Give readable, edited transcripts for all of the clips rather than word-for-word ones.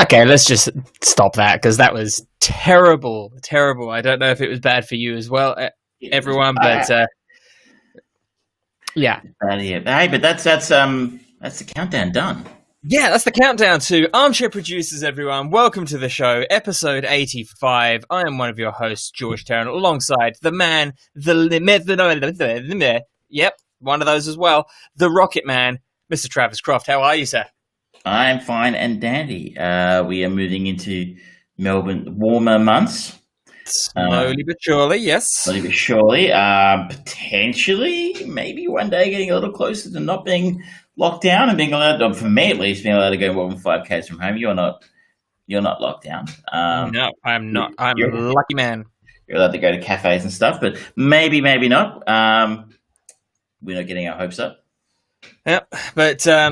Okay, let's just stop that because that was terrible. I don't know if it was bad for you as well, everyone, but yeah. Hey, but that's the countdown done. Yeah, that's the countdown to Armchair Producers, everyone. Welcome to the show, episode 85. I am one of your hosts, George Tarrant, alongside the man, yep, one of those as well, the Rocket Man, Mr. Travis Croft. How are you, sir? I'm fine and dandy. We are moving into Melbourne warmer months. Slowly but surely, yes. Slowly but surely. Potentially, maybe one day getting a little closer to not being locked down and being allowed, for me at least, being allowed to go more than 5 k's from home. You're not locked down. No, I'm not. I'm a lucky man. You're allowed to go to cafes and stuff, but maybe not. We're not getting our hopes up. Yeah, but have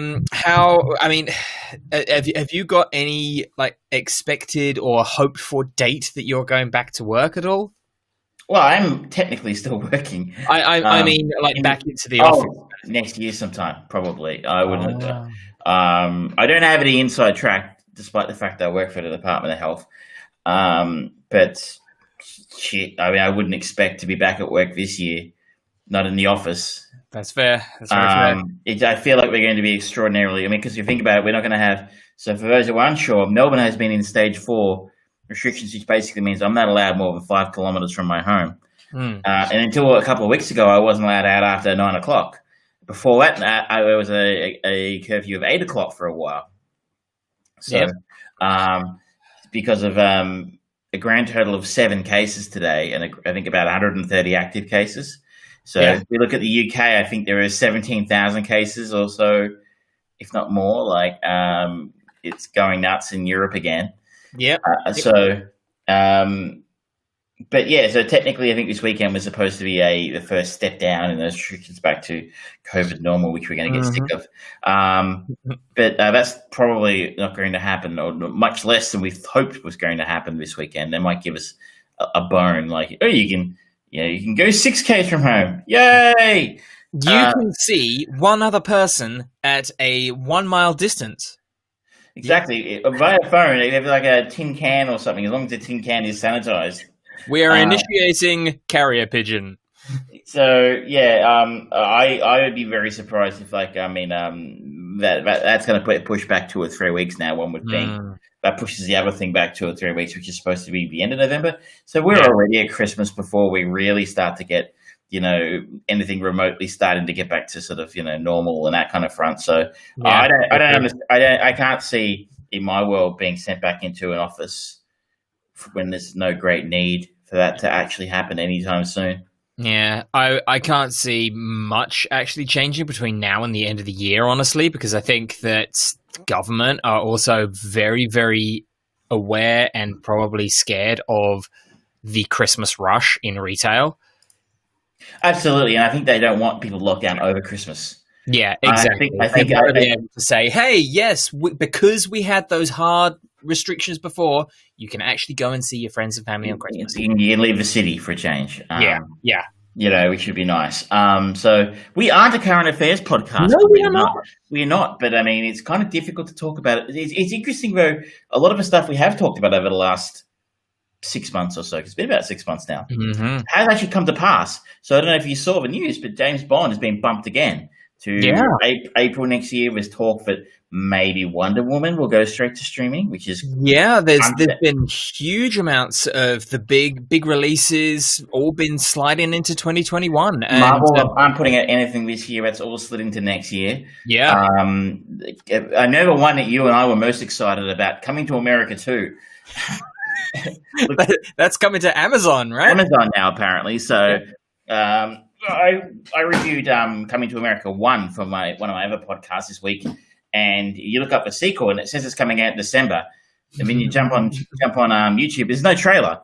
you got any expected or hoped for date that you're going back to work at all? Well, I'm technically still working. I mean, back into the office next year sometime, probably. I wouldn't. I don't have any inside track, despite the fact that I work for the Department of Health. But shit, I mean, I wouldn't expect to be back at work this year, not in the office. That's fair. That's very fair. I feel like we're going to be extraordinarily. I mean, because if you think about it, we're not going to have. So for those who are unsure, Melbourne has been in stage 4 restrictions, which basically means I'm not allowed more than 5 kilometres from my home. And until a couple of weeks ago, I wasn't allowed out after 9 o'clock. Before that, there was a curfew of 8 o'clock for a while. So, because of a grand total of 7 cases today, and I think about 130 active cases. So if we look at the UK, I think there are 17,000 cases or so, if not more. It's going nuts in Europe again. Yeah. But yeah, so technically I think this weekend was supposed to be the first step down in those restrictions back to COVID normal, which we're going to get sick of. But that's probably not going to happen, or much less than we hoped was going to happen this weekend. They might give us a bone, you can go 6 k's from home. Yay! You can see one other person at a 1 mile distance. Exactly. Via phone, they have a tin can or something, as long as the tin can is sanitized. We are initiating carrier pigeon. So I would be very surprised if that's going to push back 2 or 3 weeks now. One would think that pushes the other thing back 2 or 3 weeks, which is supposed to be the end of November. So we're already at Christmas before we really start to get anything remotely starting to get back to sort of normal and that kind of front. So I can't see in my world being sent back into an office when there's no great need for that to actually happen anytime soon. Yeah, I can't see much actually changing between now and the end of the year, honestly, because I think that government are also very, very aware and probably scared of the Christmas rush in retail. Absolutely, and I think they don't want people locked down over Christmas. Yeah, exactly. I think they're able to say, hey, yes, because we had those hard restrictions before, you can actually go and see your friends and family on Christmas. You can leave the city for a change. Yeah. Which would be nice. So we aren't a current affairs podcast. No, we are not. We're not, but I mean, it's kind of difficult to talk about it. It's interesting, though. A lot of the stuff we have talked about over the last 6 months or so, because it's been about 6 months now, has actually come to pass. So I don't know if you saw the news, but James Bond has been bumped again to April next year. There's talk that maybe Wonder Woman will go straight to streaming, which is there's been huge amounts of the big releases all been sliding into 2021. And Marvel aren't putting out anything this year. It's all slid into next year. Yeah. I know the one that you and I were most excited about, coming to America too. That's coming to Amazon, right? Amazon now, apparently. So I reviewed Coming to America 1 for one of my other podcasts this week, and you look up the sequel and it says it's coming out in December. And then you jump on YouTube, there's no trailer,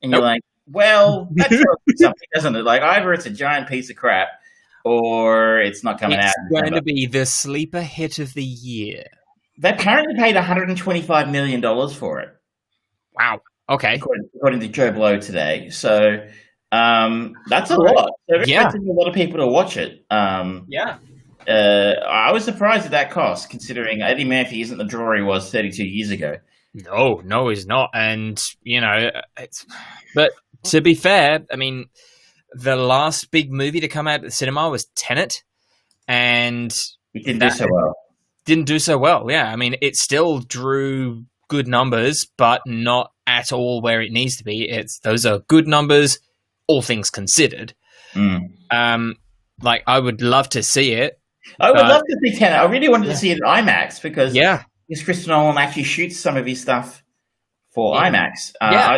and you're like, well, that tells me something, doesn't it? Either it's a giant piece of crap or it's not coming out. It's going to be the sleeper hit of the year. They apparently paid $125 million for it. Wow. Okay. According to Joe Blow today. So that's a lot. They're expecting a lot of people to watch it. I was surprised at that cost, considering Eddie Murphy isn't the draw he was 32 years ago. No, he's not. And, but to be fair, I mean, the last big movie to come out at the cinema was Tenet, and it didn't do so well. Didn't do so well, yeah. I mean, it still drew good numbers, but not at all where it needs to be. Those are good numbers, all things considered. I would love to see it. I would love to see Tenet. I really wanted to see it in IMAX because Christopher Nolan actually shoots some of his stuff for IMAX.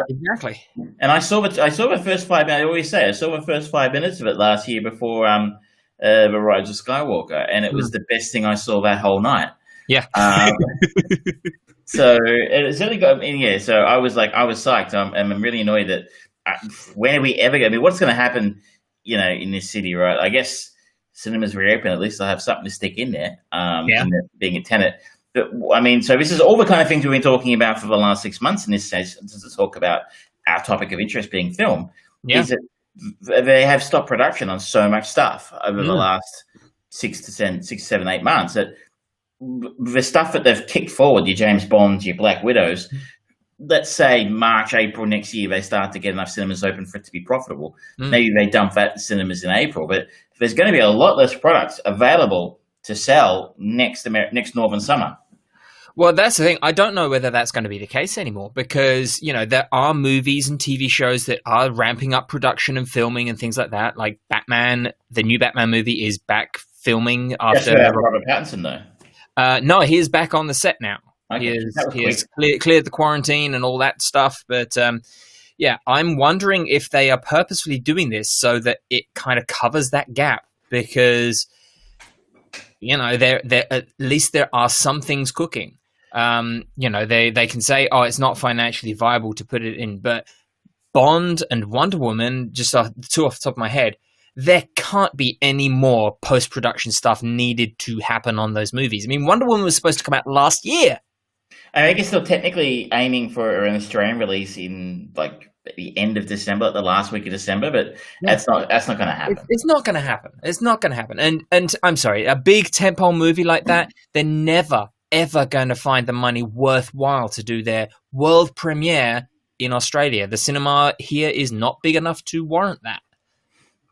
Exactly. And I saw the first 5 minutes. I always say I saw the first 5 minutes of it last year before The Rise of Skywalker, and it was the best thing I saw that whole night. Yeah. So it certainly got me. Yeah. So I was psyched. I'm really annoyed that when are we ever going? I mean, what's going to happen? In this city, right? I guess cinemas reopen. At least I'll have something to stick in there. Being a Tenet. But I mean, so this is all the kind of things we've been talking about for the last 6 months in this session to talk about our topic of interest being film. Is that they have stopped production on so much stuff over the last 6 to 7, 8 months that the stuff that they've kicked forward, your James Bonds, your Black Widows, let's say March, April next year, they start to get enough cinemas open for it to be profitable. Maybe they dump that in cinemas in April, but there's going to be a lot less products available to sell next Northern Summer. Well, that's the thing. I don't know whether that's going to be the case anymore because, there are movies and TV shows that are ramping up production and filming and things like that. Like Batman, the new Batman movie is back filming after... That's Robert Pattinson, though. No, he is back on the set now. Okay. He has cleared the quarantine and all that stuff. But, I'm wondering if they are purposefully doing this so that it kind of covers that gap because, at least there are some things cooking. They can say, it's not financially viable to put it in, but Bond and Wonder Woman, just two off the top of my head, there can't be any more post-production stuff needed to happen on those movies. I mean, Wonder Woman was supposed to come out last year. I guess they're technically aiming for an Australian release in the end of December, the last week of December, but that's not going to happen. It's not going to happen. It's not going to happen. And I'm sorry, a big tentpole movie like that, they're never ever going to find the money worthwhile to do their world premiere in Australia. The cinema here is not big enough to warrant that.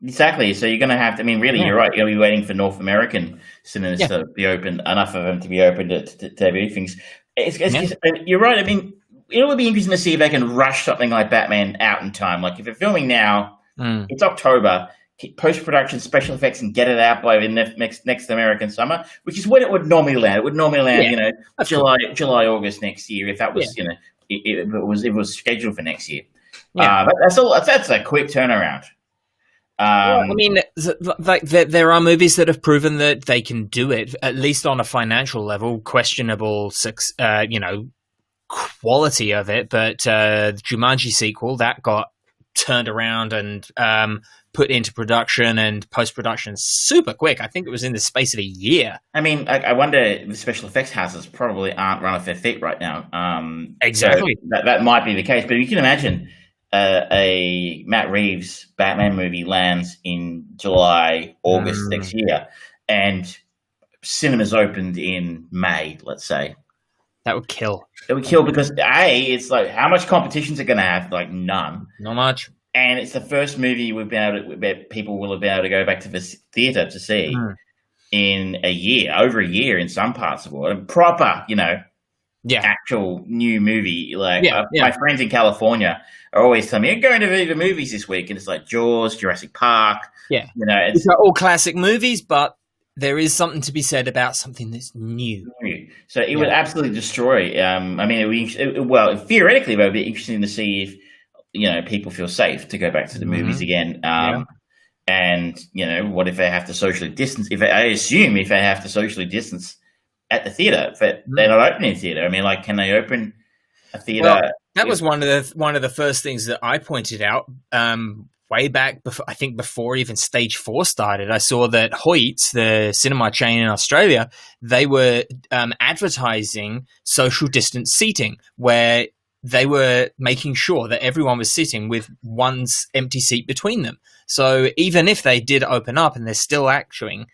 Exactly. So you're going to have to, you're right. You're going to be waiting for North American cinemas to be open, enough of them to be open to have things. You're right. I mean, it would be interesting to see if they can rush something like Batman out in time. Like if they're filming now, it's October, post-production special effects and get it out by the next American summer, which is when it would normally land. It would normally land, July, August next year if that was, if it was scheduled for next year. But that's a quick turnaround. There are movies that have proven that they can do it, at least on a financial level, questionable, quality of it. But the Jumanji sequel, that got turned around and put into production and post-production super quick. I think it was in the space of a year. I mean, I wonder the special effects houses probably aren't running off their feet right now. Exactly. So that might be the case. But you can imagine a Matt Reeves Batman movie lands in July, August next year, and cinemas opened in May, let's say. That would kill. It would kill because it's like, how much competition is it going to have? Like none. Not much. And it's the first movie where people will have been able to go back to the theater to see in over a year in some parts of the world. Proper, actual new movie. My friends in California are always telling me, "You're going to the movies this week," and it's like Jaws, Jurassic Park. Yeah, it's all classic movies, but there is something to be said about something that's new. So it would absolutely destroy. Theoretically, it would be interesting to see if people feel safe to go back to the movies again. And what if they have to socially distance? If they have to socially distance at the theater, they're not opening a theater. I mean, can they open a theater? Well, that was one of the first things that I pointed out way back before. I think before even Stage 4 started, I saw that Hoyts, the cinema chain in Australia, they were advertising social distance seating, where they were making sure that everyone was sitting with one's empty seat between them. So even if they did open up and they're still actuing,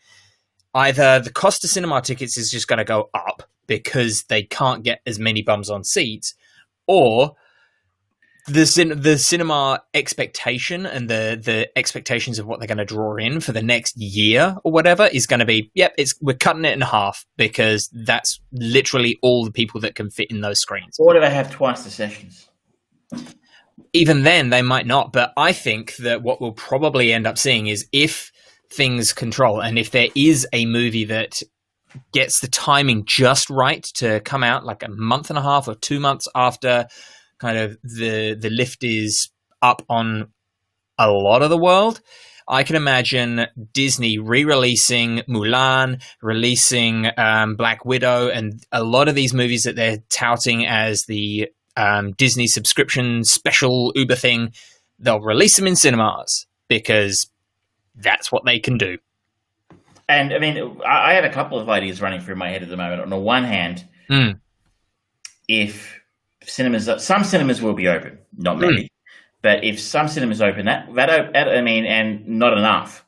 either the cost of cinema tickets is just going to go up because they can't get as many bums on seats, or the cinema expectation and the expectations of what they're going to draw in for the next year or whatever is going to be, we're cutting it in half because that's literally all the people that can fit in those screens. Or do they have twice the sessions? Even then, they might not. But I think that what we'll probably end up seeing is if things control and if there is a movie that gets the timing just right to come out like a month and a half or 2 months after kind of the lift is up on a lot of the world, I can imagine Disney re-releasing Mulan, releasing Black Widow, and a lot of these movies that they're touting as the Disney subscription special Uber thing. They'll release them in cinemas because that's what they can do. And I mean, I have a couple of ideas running through my head at the moment. On the one hand, if some cinemas will be open, not many, but if some cinemas open, and not enough,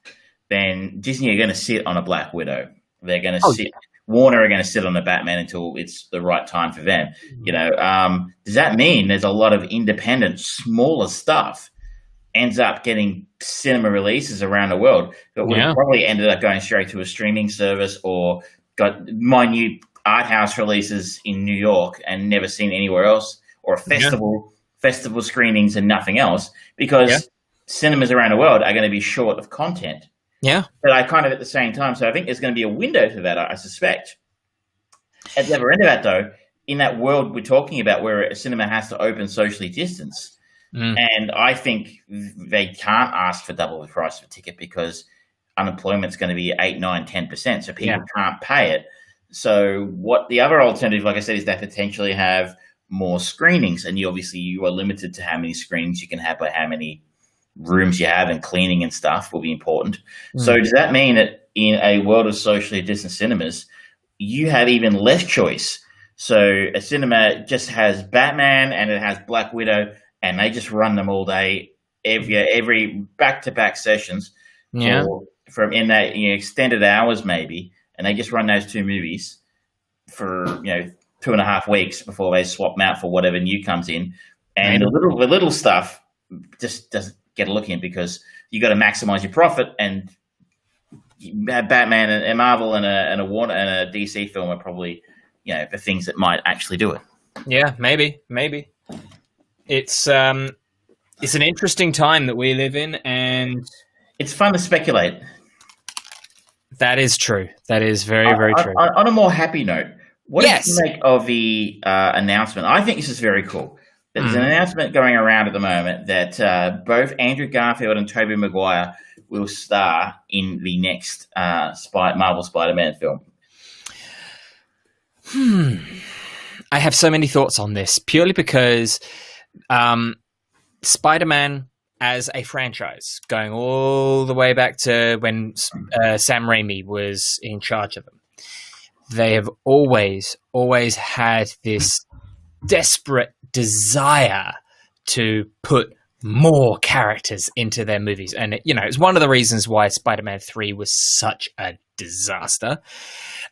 then Disney are going to sit on a Black Widow. They're going to sit. Warner are going to sit on the Batman until it's the right time for them. Does that mean there's a lot of independent, smaller stuff ends up getting cinema releases around the world that would have probably ended up going straight to a streaming service or got minute art house releases in New York and never seen anywhere else, or a festival screenings and nothing else, because cinemas around the world are going to be short of content. Yeah. But I kind of at the same time, so I think there's going to be a window for that, I suspect. At the other end of that, though, in that world we're talking about where a cinema has to open socially distanced, and I think they can't ask for double the price of a ticket because unemployment's going to be 8, 9, 10%, so people can't pay it. So what the other alternative, like I said, is they potentially have more screenings, and you are limited to how many screenings you can have by how many rooms you have, and cleaning and stuff will be important. So does that mean that in a world of socially distant cinemas, you have even less choice? So a cinema just has Batman and it has Black Widow, and they just run them all day, every back-to-back sessions from in that extended hours maybe, and they just run those two movies for 2.5 weeks before they swap them out for whatever new comes in, and the little stuff just doesn't get a look in because you got to maximize your profit, and Batman and Marvel and a Warner and a DC film are probably the things that might actually do it. Yeah, maybe. It's an interesting time that we live in, and it's fun to speculate. That is true. That is very, very true. On a more happy note, what did you make of the announcement? I think this is very cool. There's an announcement going around at the moment that both Andrew Garfield and Tobey Maguire will star in the next Marvel Spider-Man film. I have so many thoughts on this, purely because Spider-Man as a franchise, going all the way back to when Sam Raimi was in charge of them, they have always had this desperate desire to put more characters into their movies. And, it's one of the reasons why Spider-Man 3 was such a disaster.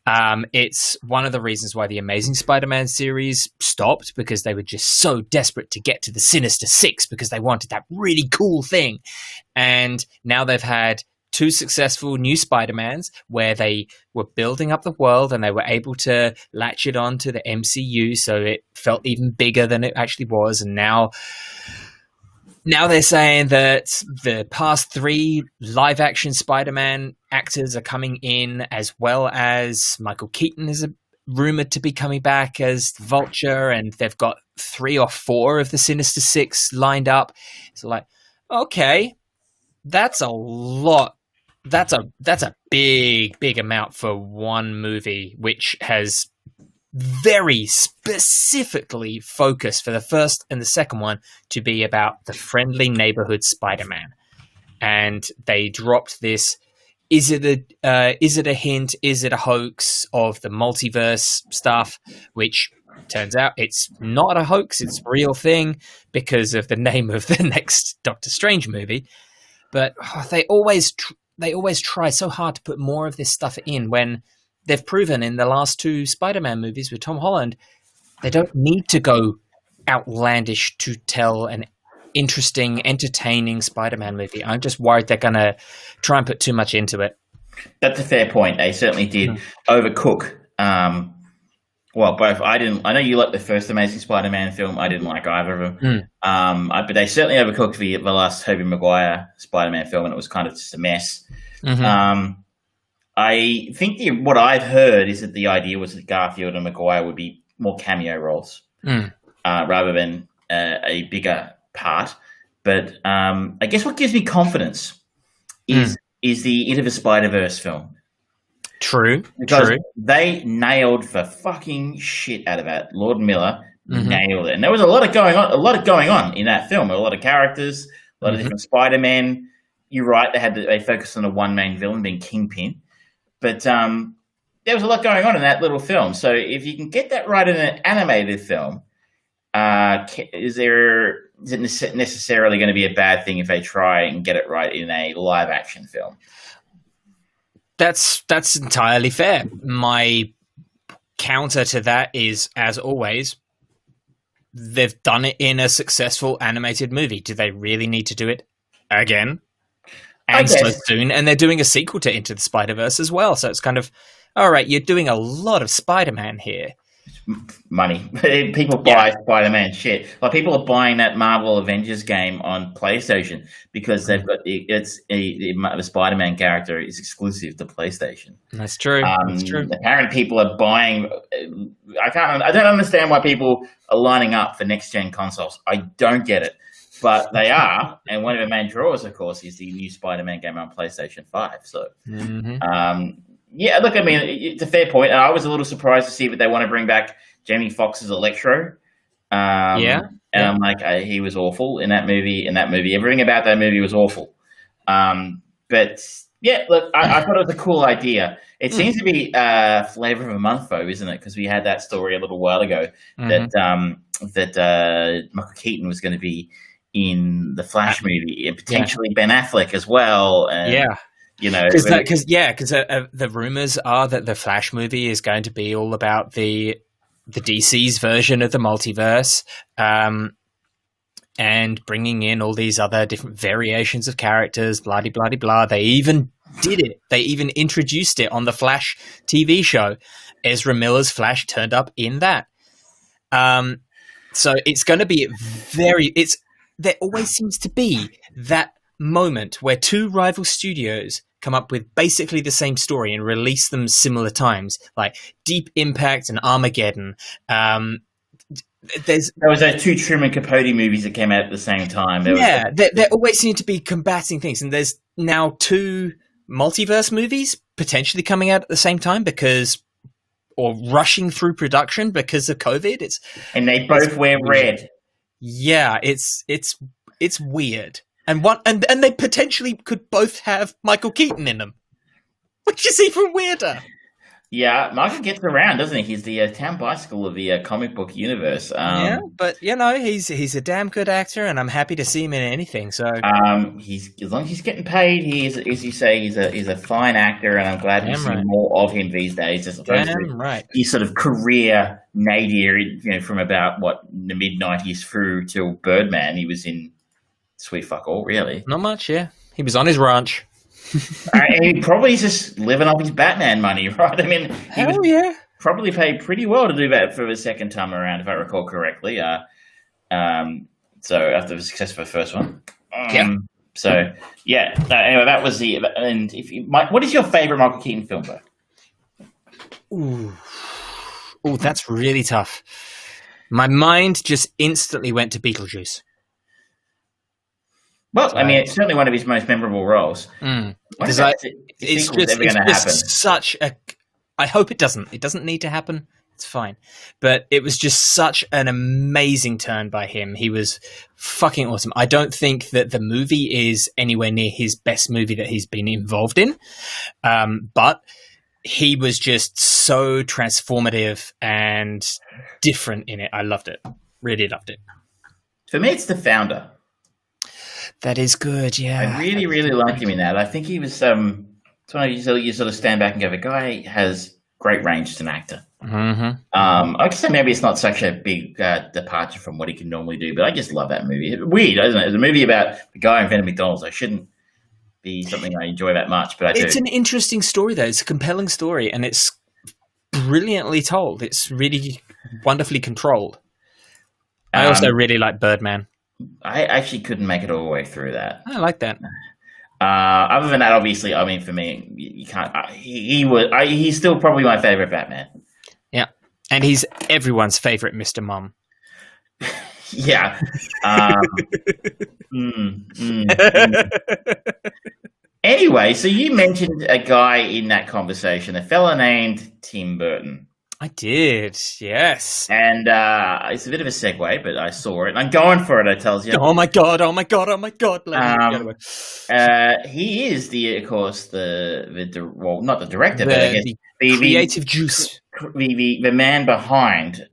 It's one of the reasons why the Amazing Spider-Man series stopped, because they were just so desperate to get to the Sinister Six because they wanted that really cool thing. And now they've had 2 successful new Spider-Mans where they were building up the world and they were able to latch it on to the MCU, so it felt even bigger than it actually was. And now they're saying that the past 3 live-action Spider-Man actors are coming in, as well as Michael Keaton is rumored to be coming back as Vulture, and they've got 3 or 4 of the Sinister Six lined up. So, okay, that's a lot. That's a big amount for one movie, which has very specifically focused for the first and the second one to be about the friendly neighborhood Spider-Man. And they dropped this. Is it a hint? Is it a hoax of the multiverse stuff? Which turns out it's not a hoax. It's a real thing because of the name of the next Doctor Strange movie. But they always try so hard to put more of this stuff in when they've proven in the last 2 Spider-Man movies with Tom Holland, they don't need to go outlandish to tell an interesting, entertaining Spider-Man movie. I'm just worried they're going to try and put too much into it. That's a fair point. They certainly did overcook. Both. I know you like the first Amazing Spider-Man film. I didn't like either of them. But they certainly overcooked the last Tobey Maguire Spider-Man film, and it was kind of just a mess. I think what I've heard is that the idea was that Garfield and Maguire would be more cameo roles rather than a bigger part. But I guess what gives me confidence is the Into the Spider-Verse film. True. Because they nailed the fucking shit out of that. Lord Miller nailed it. And there was a lot going on in that film. A lot of characters, a lot of different Spider-Men. You're right, they focused on a one main villain being Kingpin. But there was a lot going on in that little film. So if you can get that right in an animated film, is it necessarily going to be a bad thing if they try and get it right in a live action film? That's entirely fair. My counter to that is, as always, they've done it in a successful animated movie. Do they really need to do it again? And so soon. And they're doing a sequel to Into the Spider-Verse as well. So it's kind of, all right, you're doing a lot of Spider-Man here. Money. People buy Spider-Man shit. Like, people are buying that Marvel Avengers game on PlayStation because they've got the Spider-Man character is exclusive to PlayStation. That's true. That's true. Apparently, people are buying. I don't understand why people are lining up for next-gen consoles. I don't get it, but they are. And one of the main draws, of course, is the new Spider-Man game on PlayStation 5. So. Yeah, look, I mean, it's a fair point. I was a little surprised to see that they want to bring back Jamie Foxx as Electro. And I'm like, he was awful in that movie. Everything about that movie was awful. But yeah, look, I thought it was a cool idea. It seems to be flavor of the month, though, isn't it? Because we had that story a little while ago that Michael Keaton was going to be in the Flash movie, and potentially Ben Affleck as well. And, you know, because the rumors are that the Flash movie is going to be all about the DC's version of the multiverse, and bringing in all these other different variations of characters, blah de blah de blah. They even did it. They even introduced it on the Flash TV show. Ezra Miller's Flash turned up in that. So it's going to be there always seems to be that moment where 2 rival studios come up with basically the same story and release them similar times, like Deep Impact and Armageddon. There was those 2 Truman Capote movies that came out at the same time. There always seem to be combating things, and there's now 2 multiverse movies potentially coming out at the same time or rushing through production because of COVID. And they both wear red. Yeah, it's weird. And they potentially could both have Michael Keaton in them, which is even weirder. Yeah, Michael gets around, doesn't he? He's the town bicycle of the comic book universe. But he's a damn good actor, and I'm happy to see him in anything. So he's, as long as he's getting paid, he's, as you say, he's a fine actor, and I'm glad to see more of him these days, as opposed to his sort of career nadir. From about the mid-90s through till Birdman, he was in sweet fuck all, really. Not much, yeah. He was on his ranch. And he probably just living off his Batman money, right? I mean, he was probably paid pretty well to do that for the second time around, if I recall correctly. So after the success of the first one. So, anyway, that was the... And what is your favourite Michael Keaton film, though? Ooh, that's really tough. My mind just instantly went to Beetlejuice. Well, I mean, it's certainly one of his most memorable roles. It's just such a... I hope it doesn't. It doesn't need to happen. It's fine. But it was just such an amazing turn by him. He was fucking awesome. I don't think that the movie is anywhere near his best movie that he's been involved in. But he was just so transformative and different in it. I loved it. Really loved it. For me, it's The Founder. That is good, yeah. I really liked him in that. I think he was... it's one of you sort of stand back and go, the guy has great range as an actor. Mm-hmm. I guess maybe it's not such a big departure from what he can normally do, but I just love that movie. It's weird, isn't it? It's a movie about the guy who invented McDonald's. I shouldn't be something I enjoy that much, but I do. It's an interesting story, though. It's a compelling story, and it's brilliantly told. It's really wonderfully controlled. I also really like Birdman. I actually couldn't make it all the way through that. I like that. Other than that, obviously, I mean, for me, you can't. He's still probably my favorite Batman. Yeah, and he's everyone's favorite Mr. Mom. Yeah. Anyway, so you mentioned a guy in that conversation, a fella named Tim Burton. I did, yes. And it's a bit of a segue, but I saw it. And I'm going for it, I tells you. Oh my god, oh my god, oh my god. He is, of course, well, not the director, but I guess the creative juice. The man behind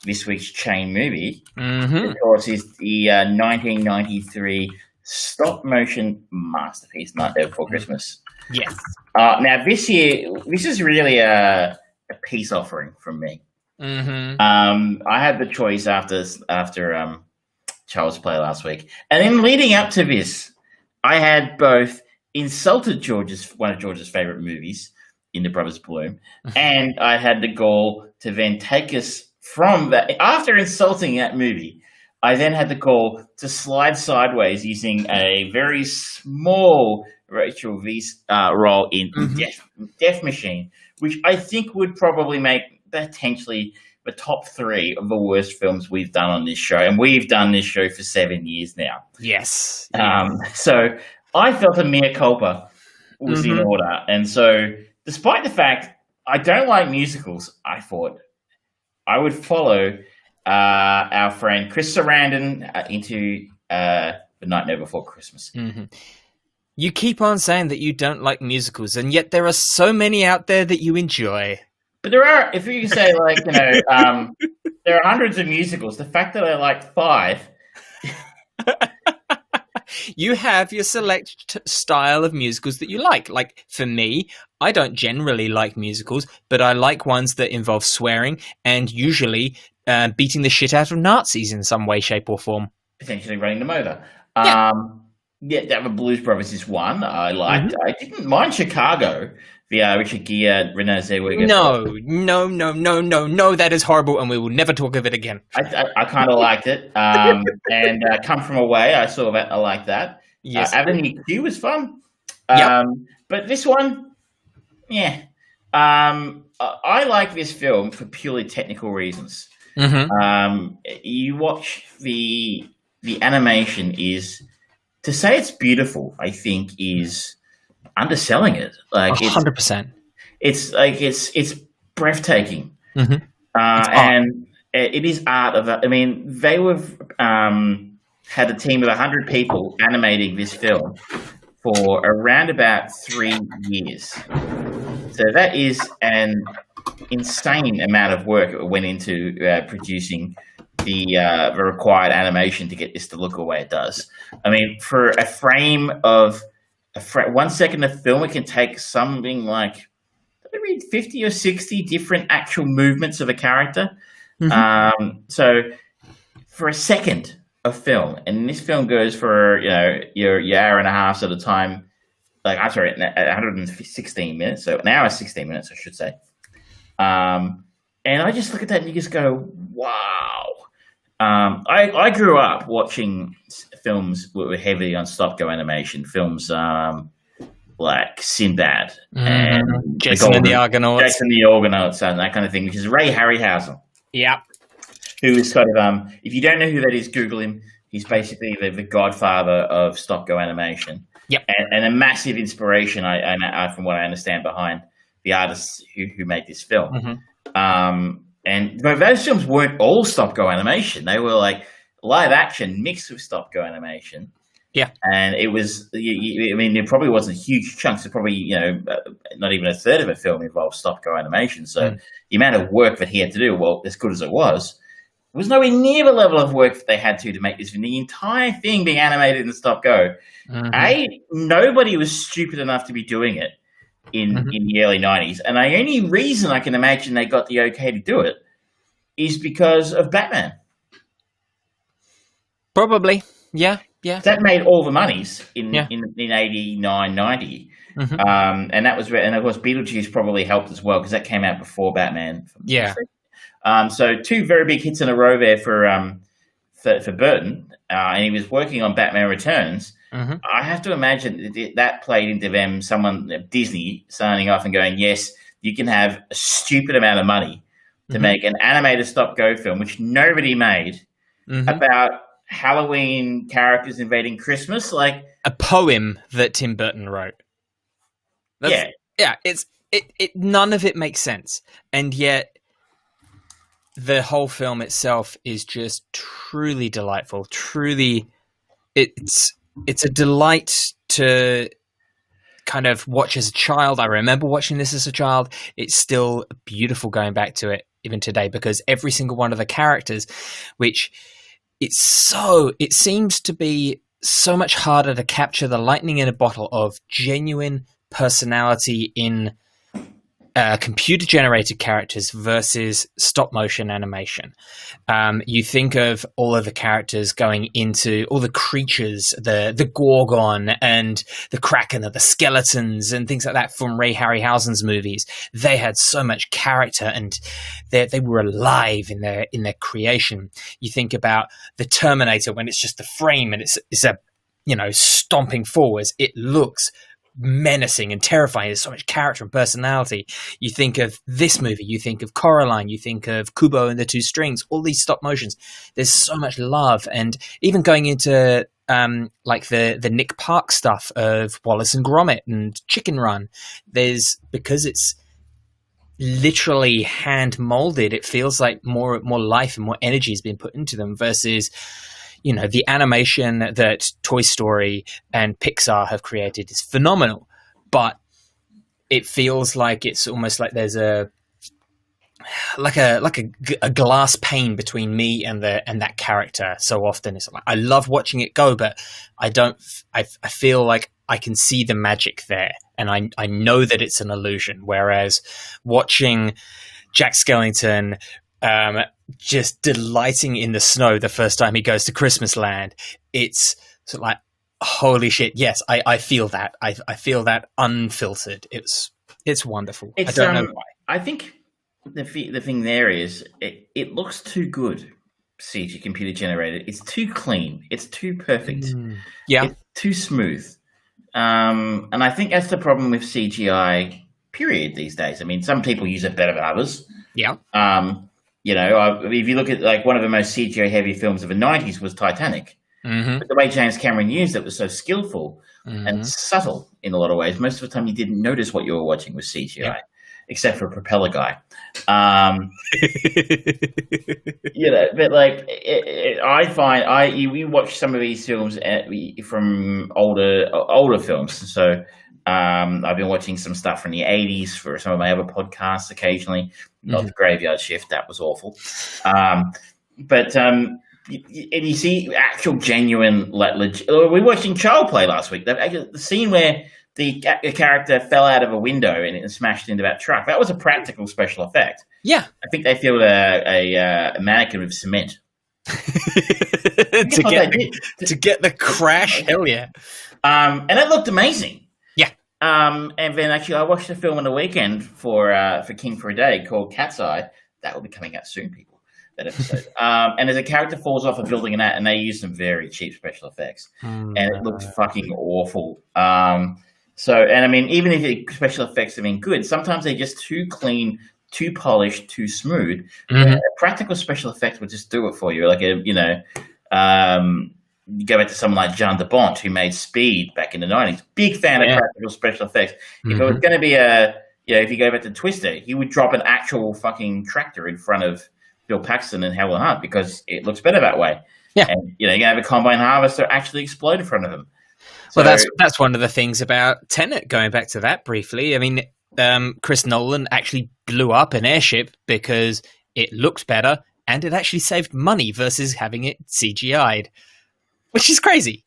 this week's Chain movie. Mm-hmm. Of course, is the 1993 stop-motion masterpiece, Nightmare Before Christmas. Yes. Now, this year, this is really a peace offering from me. Mm-hmm. I had the choice after Child's Play last week, and then leading up to this, I had both insulted one of George's favorite movies, In the Brothers Bloom, and I had the goal to then take us from that. After insulting that movie, I then had the goal to slide sideways using a very small Rachel Weisz role in Death Machine, which I think would probably make potentially the top 3 of the worst films we've done on this show. And we've done this show for 7 years now. Yes. So I felt a mea culpa was in order. And so despite the fact I don't like musicals, I thought I would follow our friend Chris Sarandon into The Nightmare Before Christmas. Mm-hmm. You keep on saying that you don't like musicals, and yet there are so many out there that you enjoy. But there are, if you say, like, there are hundreds of musicals. The fact that I like 5. You have your select style of musicals that you like. Like, for me, I don't generally like musicals, but I like ones that involve swearing and usually beating the shit out of Nazis in some way, shape, or form. Potentially running them over. Yeah. The Blues Brothers is one I liked. I didn't mind Chicago, the Richard Gere, Renee Zellweger. No, that is horrible, and we will never talk of it again. I kind of liked it. And Come From Away, I saw that. I liked that. Yes. Avenue Q was fun. Yep. But this one, yeah. I like this film for purely technical reasons. Mm-hmm. You watch the animation is, to say it's beautiful, I think, is underselling it. Like 100%. It's breathtaking. Mm-hmm. And it is art of. I mean, they had a team of 100 people animating this film for around about 3 years. So that is an insane amount of work that went into producing the required animation to get this to look the way it does. I mean, for a frame of 1 second of film, it can take something like maybe 50 or 60 different actual movements of a character. Mm-hmm. So for a second of film, and this film goes for your hour and a half at a time. Like, I'm sorry, 116 minutes. So an hour and 16 minutes, I should say. And I just look at that and you just go, wow. I grew up watching films that were heavily on stop-go animation, films like Sinbad and Jason and the Argonauts. Jason and the Argonauts and that kind of thing, which is Ray Harryhausen. Yeah. Who is kind of, if you don't know who that is, Google him. He's basically the godfather of stop-go animation. Yep. And a massive inspiration, I from what I understand, behind the artists who made this film. Mm-hmm. And those films weren't all stop-go animation. They were like live action mixed with stop-go animation. Yeah. And it was, I mean, there probably wasn't huge chunks. It probably, not even a third of a film involved stop-go animation. So the amount of work that he had to do, well, as good as it was nowhere near the level of work that they had to make this. And the entire thing being animated in stop-go. Mm-hmm. Nobody was stupid enough to be doing it. in the early 90s. And the only reason I can imagine they got the okay to do it is because of Batman. Probably. Yeah. That made all the monies in 89, 90. And that was where, and of course, Beetlejuice probably helped as well because that came out before Batman. Yeah. So two very big hits in a row there for Burton, and he was working on Batman Returns. I have to imagine that played into them, Disney signing off and going, yes, you can have a stupid amount of money to make an animated stop-go film, which nobody made, about Halloween characters invading Christmas, like a poem that Tim Burton wrote. It's none of it makes sense, and yet the whole film itself is just truly delightful. Truly, it's a delight to kind of watch as a child. I remember watching this as a child. It's still beautiful going back to it even today because every single one of the characters, which it seems to be so much harder to capture the lightning in a bottle of genuine personality in computer-generated characters versus stop-motion animation. You think of all of the characters going into all the creatures, the Gorgon and the Kraken and the skeletons and things like that from Ray Harryhausen's movies. They had so much character and they were alive in their creation. You think about the Terminator when it's just the frame and it's a stomping forwards. It looks menacing and terrifying. There's so much character and personality. You think of this movie, you think of Coraline, you think of Kubo and the Two Strings, all these stop motions. There's so much love. And even going into like the Nick Park stuff of Wallace and Gromit and Chicken Run, because it's literally hand molded, it feels like more life and more energy has been put into them versus the animation that Toy Story and Pixar have created is phenomenal, but it feels like it's almost like there's a glass pane between me and that character. So often it's like I love watching it go, but I feel like I can see the magic there, and I know that it's an illusion. Whereas watching Jack Skellington just delighting in the snow the first time he goes to Christmas Land, it's sort of like, holy shit, yes, I feel that. I feel that unfiltered. It's wonderful. I don't know why. I think the thing there is it looks too good, CG computer generated. It's too clean. It's too perfect. It's too smooth. And I think that's the problem with CGI, period, these days. I mean, some people use it better than others. Yeah. If you look at like one of the most CGI heavy films of the 90s was Titanic. But the way James Cameron used it was so skillful and subtle in a lot of ways. Most of the time you didn't notice what you were watching was CGI, except for a propeller guy. But like I find we watch some of these films from older films. So I've been watching some stuff from the 80s for some of my other podcasts occasionally. Not the Graveyard Shift, that was awful. But you see actual genuine, we're watching Child Play last week. The scene where the character fell out of a window and it smashed into that truck, that was a practical special effect. Yeah. I think they filled a mannequin with cement. to get the crash, hell yeah. And it looked amazing. Yeah. And then actually I watched a film on the weekend for King for a Day called Cat's Eye. That will be coming out soon, people, that episode. And as a character falls off a building and they use some very cheap special effects. And it looked fucking awful. And I mean, even if the special effects have been good, sometimes they're just too clean, too polished, too smooth. A practical special effect would just do it for you. Like you go back to someone like Jean de Bont, who made Speed back in the 90s. Big fan of practical special effects. If it was going to be if you go back to Twister, he would drop an actual fucking tractor in front of Bill Paxton and Helen Hunt because it looks better that way. Yeah. And, you have a combine harvester actually explode in front of him. So, well, that's one of the things about Tenet, going back to that briefly. I mean, Chris Nolan actually blew up an airship because it looked better and it actually saved money versus having it CGI'd. Which is crazy.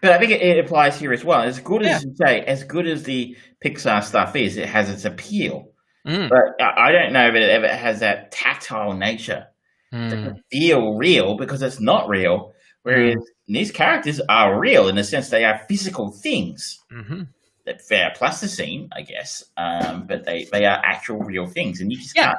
But I think it applies here as well. As good Yeah. as you say, as good as the Pixar stuff is, it has its appeal. Mm. But I don't know if it ever has that tactile nature. It doesn't feel real because it's not real. Whereas these characters are real in the sense they are physical things. Mm-hmm. They're plasticine, I guess, but they are actual real things, and you just can't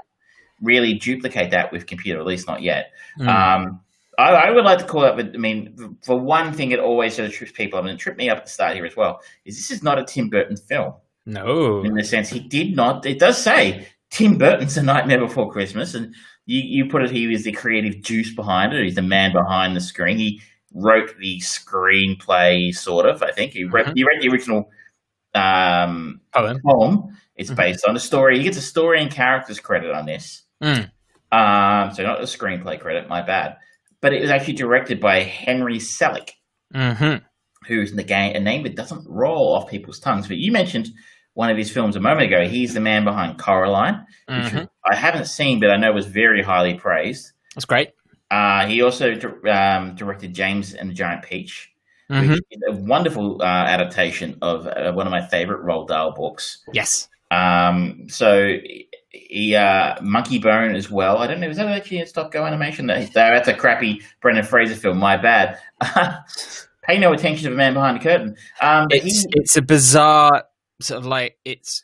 really duplicate that with computer, at least not yet. I would like to call out, I mean, for one thing, it always sort of trips people up, and it tripped me up at the start here as well, is this is not a Tim Burton film. No. In the sense he did not, it does say Tim Burton's A Nightmare Before Christmas, and you put it, he was the creative juice behind it. He's the man behind the screen. He wrote the screenplay, sort of, I think. He read the original poem it's based on. A story. He gets a story and characters credit on this. So not the screenplay credit, my bad. But it was actually directed by Henry Selick, who's a name that doesn't roll off people's tongues. But you mentioned one of his films a moment ago. He's the man behind Coraline, which I haven't seen, but I know was very highly praised. That's great. He also directed James and the Giant Peach, which is a wonderful adaptation of one of my favorite Roald Dahl books. Yes. So he Monkey Bone as well. I don't know. Was that actually a Stop Go animation? That's a crappy Brendan Fraser film. My bad. Pay no attention to the man behind the curtain. It's a bizarre sort of like it's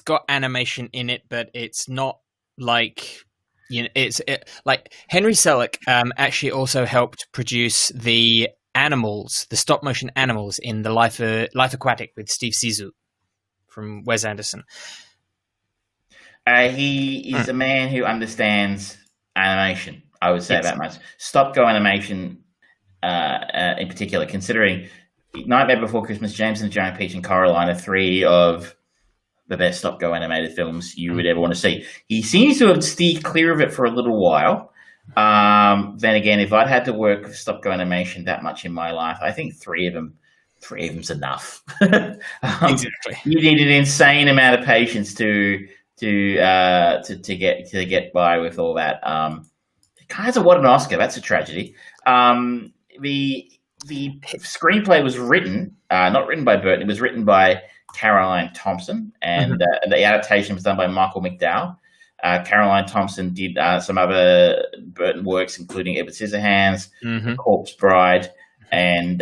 got animation in it, but it's not like, you know, like Henry Selick actually also helped produce the stop motion animals in the Life Aquatic with Steve Zissou from Wes Anderson. He is a man who understands animation. I would say that much. Stop Go animation, in particular, considering Nightmare Before Christmas, James and the Giant Peach, and Coraline are three of the best Stop Go animated films you would ever want to see. He seems to have steered clear of it for a little while. Then again, if I'd had to work with Stop Go animation that much in my life, I think three of them's enough. Exactly. You need an insane amount of patience to get by with all that. Kaiser won an Oscar. That's a tragedy. The screenplay was not written by Burton. It was written by Caroline Thompson, and the adaptation was done by Michael McDowell. Caroline Thompson did some other Burton works, including Edward Scissorhands, Corpse Bride, and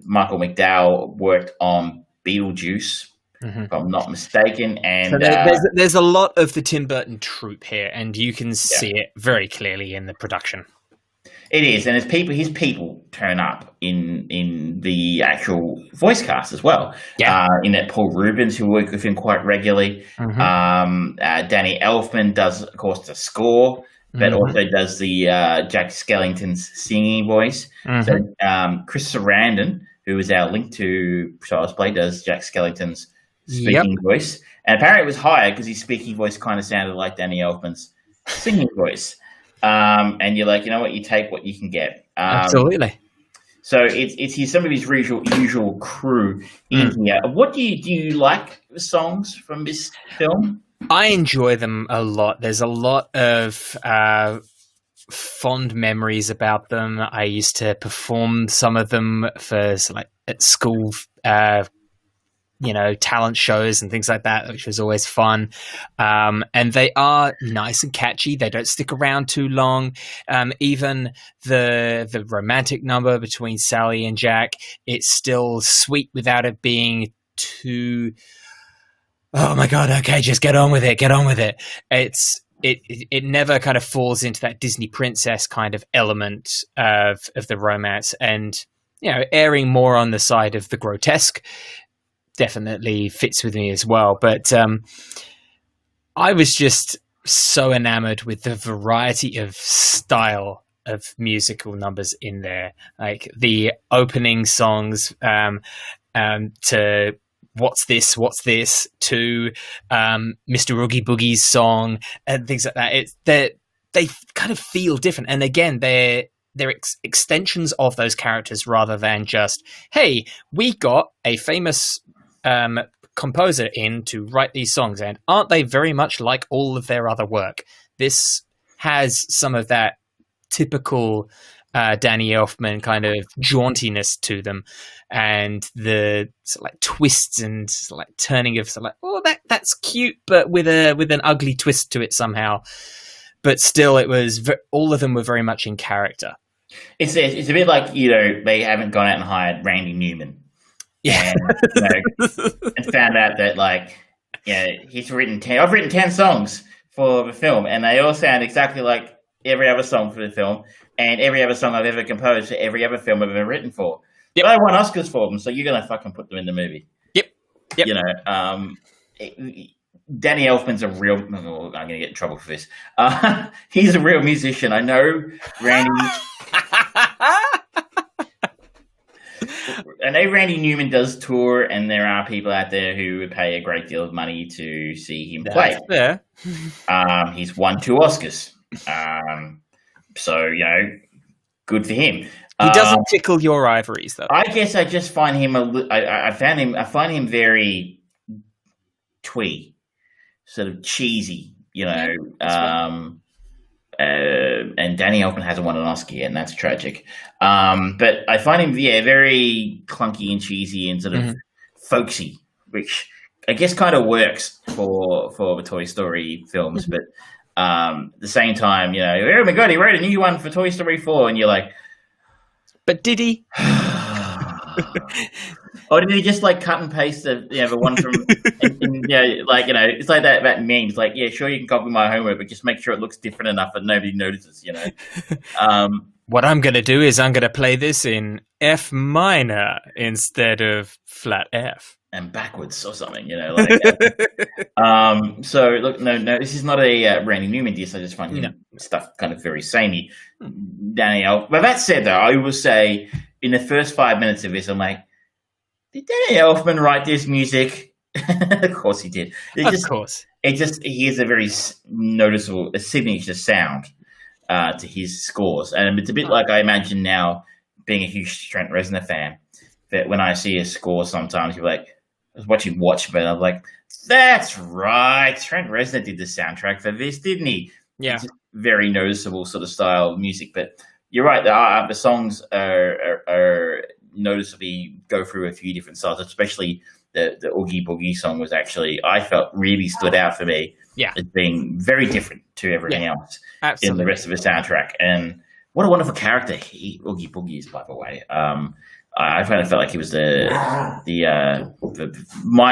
Michael McDowell worked on Beetlejuice, if I'm not mistaken. And so there's a lot of the Tim Burton troupe here, and you can see it very clearly in the production. It is, and his people turn up in the actual voice cast as well. Yeah. In that Paul Rubens, who worked with him quite regularly. Danny Elfman does, of course, the score, but also does the Jack Skellington's singing voice. So Chris Sarandon, who is our link to Child's Play, does Jack Skellington's speaking voice. And apparently it was hired because his speaking voice kind of sounded like Danny Elfman's singing voice. And you're like, you know what? You take what you can get. Absolutely. So it's some of his usual crew in here. What do you like the songs from this film? I enjoy them a lot. There's a lot of fond memories about them. I used to perform some of them for like at school, talent shows and things like that, which was always fun. And they are nice and catchy. They don't stick around too long. Even the romantic number between Sally and Jack, it's still sweet without it being too, oh my God, okay, just get on with it. It never kind of falls into that Disney princess kind of element of the romance, and, erring more on the side of the grotesque definitely fits with me as well. But I was just so enamored with the variety of style of musical numbers in there, like the opening songs to What's This to Mr. Oogie Boogie's song and things like that. They kind of feel different, and again, they're extensions of those characters rather than just, hey, we got a famous composer in to write these songs, and aren't they very much like all of their other work? This has some of that typical Danny Elfman kind of jauntiness to them, and the sort of like twists and sort of like turning of sort of like, oh, that's cute, but with an ugly twist to it somehow. But still, it was all of them were very much in character. It's a bit like, they haven't gone out and hired Randy Newman, and, and found out that he's written 10. I've written 10 songs for the film, and they all sound exactly like every other song for the film, and every other song I've ever composed for every other film I've ever written for. Yep. But I won Oscars for them, so you're gonna fucking put them in the movie. Yep. Danny Elfman's a real. Oh, I'm gonna get in trouble for this. He's a real musician. I know Randy. I know Randy Newman does tour, and there are people out there who would pay a great deal of money to see him play. Yeah. He's won 2 Oscars. So good for him. He doesn't tickle your ivories, though. I guess I just find him I find him very twee, sort of cheesy, and Danny Elfman hasn't won an Oscar yet, and that's tragic. But I find him, very clunky and cheesy and sort of folksy, which I guess kind of works for the Toy Story films. But at the same time, oh my God, he wrote a new one for Toy Story 4, and you're like, but did he? Or did he just cut and paste the one from, it's like that meme. It's like, yeah, sure, you can copy my homework, but just make sure it looks different enough that nobody notices, What I'm going to do is I'm going to play this in F minor instead of flat F. And backwards or something, So look, no, this is not a Randy Newman diss. I just find stuff kind of very samey. Danielle, but that said, though, I will say in the first 5 minutes of this, I'm like, did Danny Elfman write this music? Of course he did. Of course, he has a very noticeable, a signature sound to his scores, and it's a bit like I imagine now, being a huge Trent Reznor fan, that when I see a score, sometimes you're like. I was watching Watchmen. I'm like, that's right. Trent Reznor did the soundtrack for this, didn't he? Yeah. It's very noticeable sort of style of music. But you're right. The songs are noticeably go through a few different styles, especially the Oogie Boogie song was actually, I felt, really stood out for me as being very different to everything else in the rest of the soundtrack. And what a wonderful character Oogie Boogie is, by the way. I kind of felt like he was my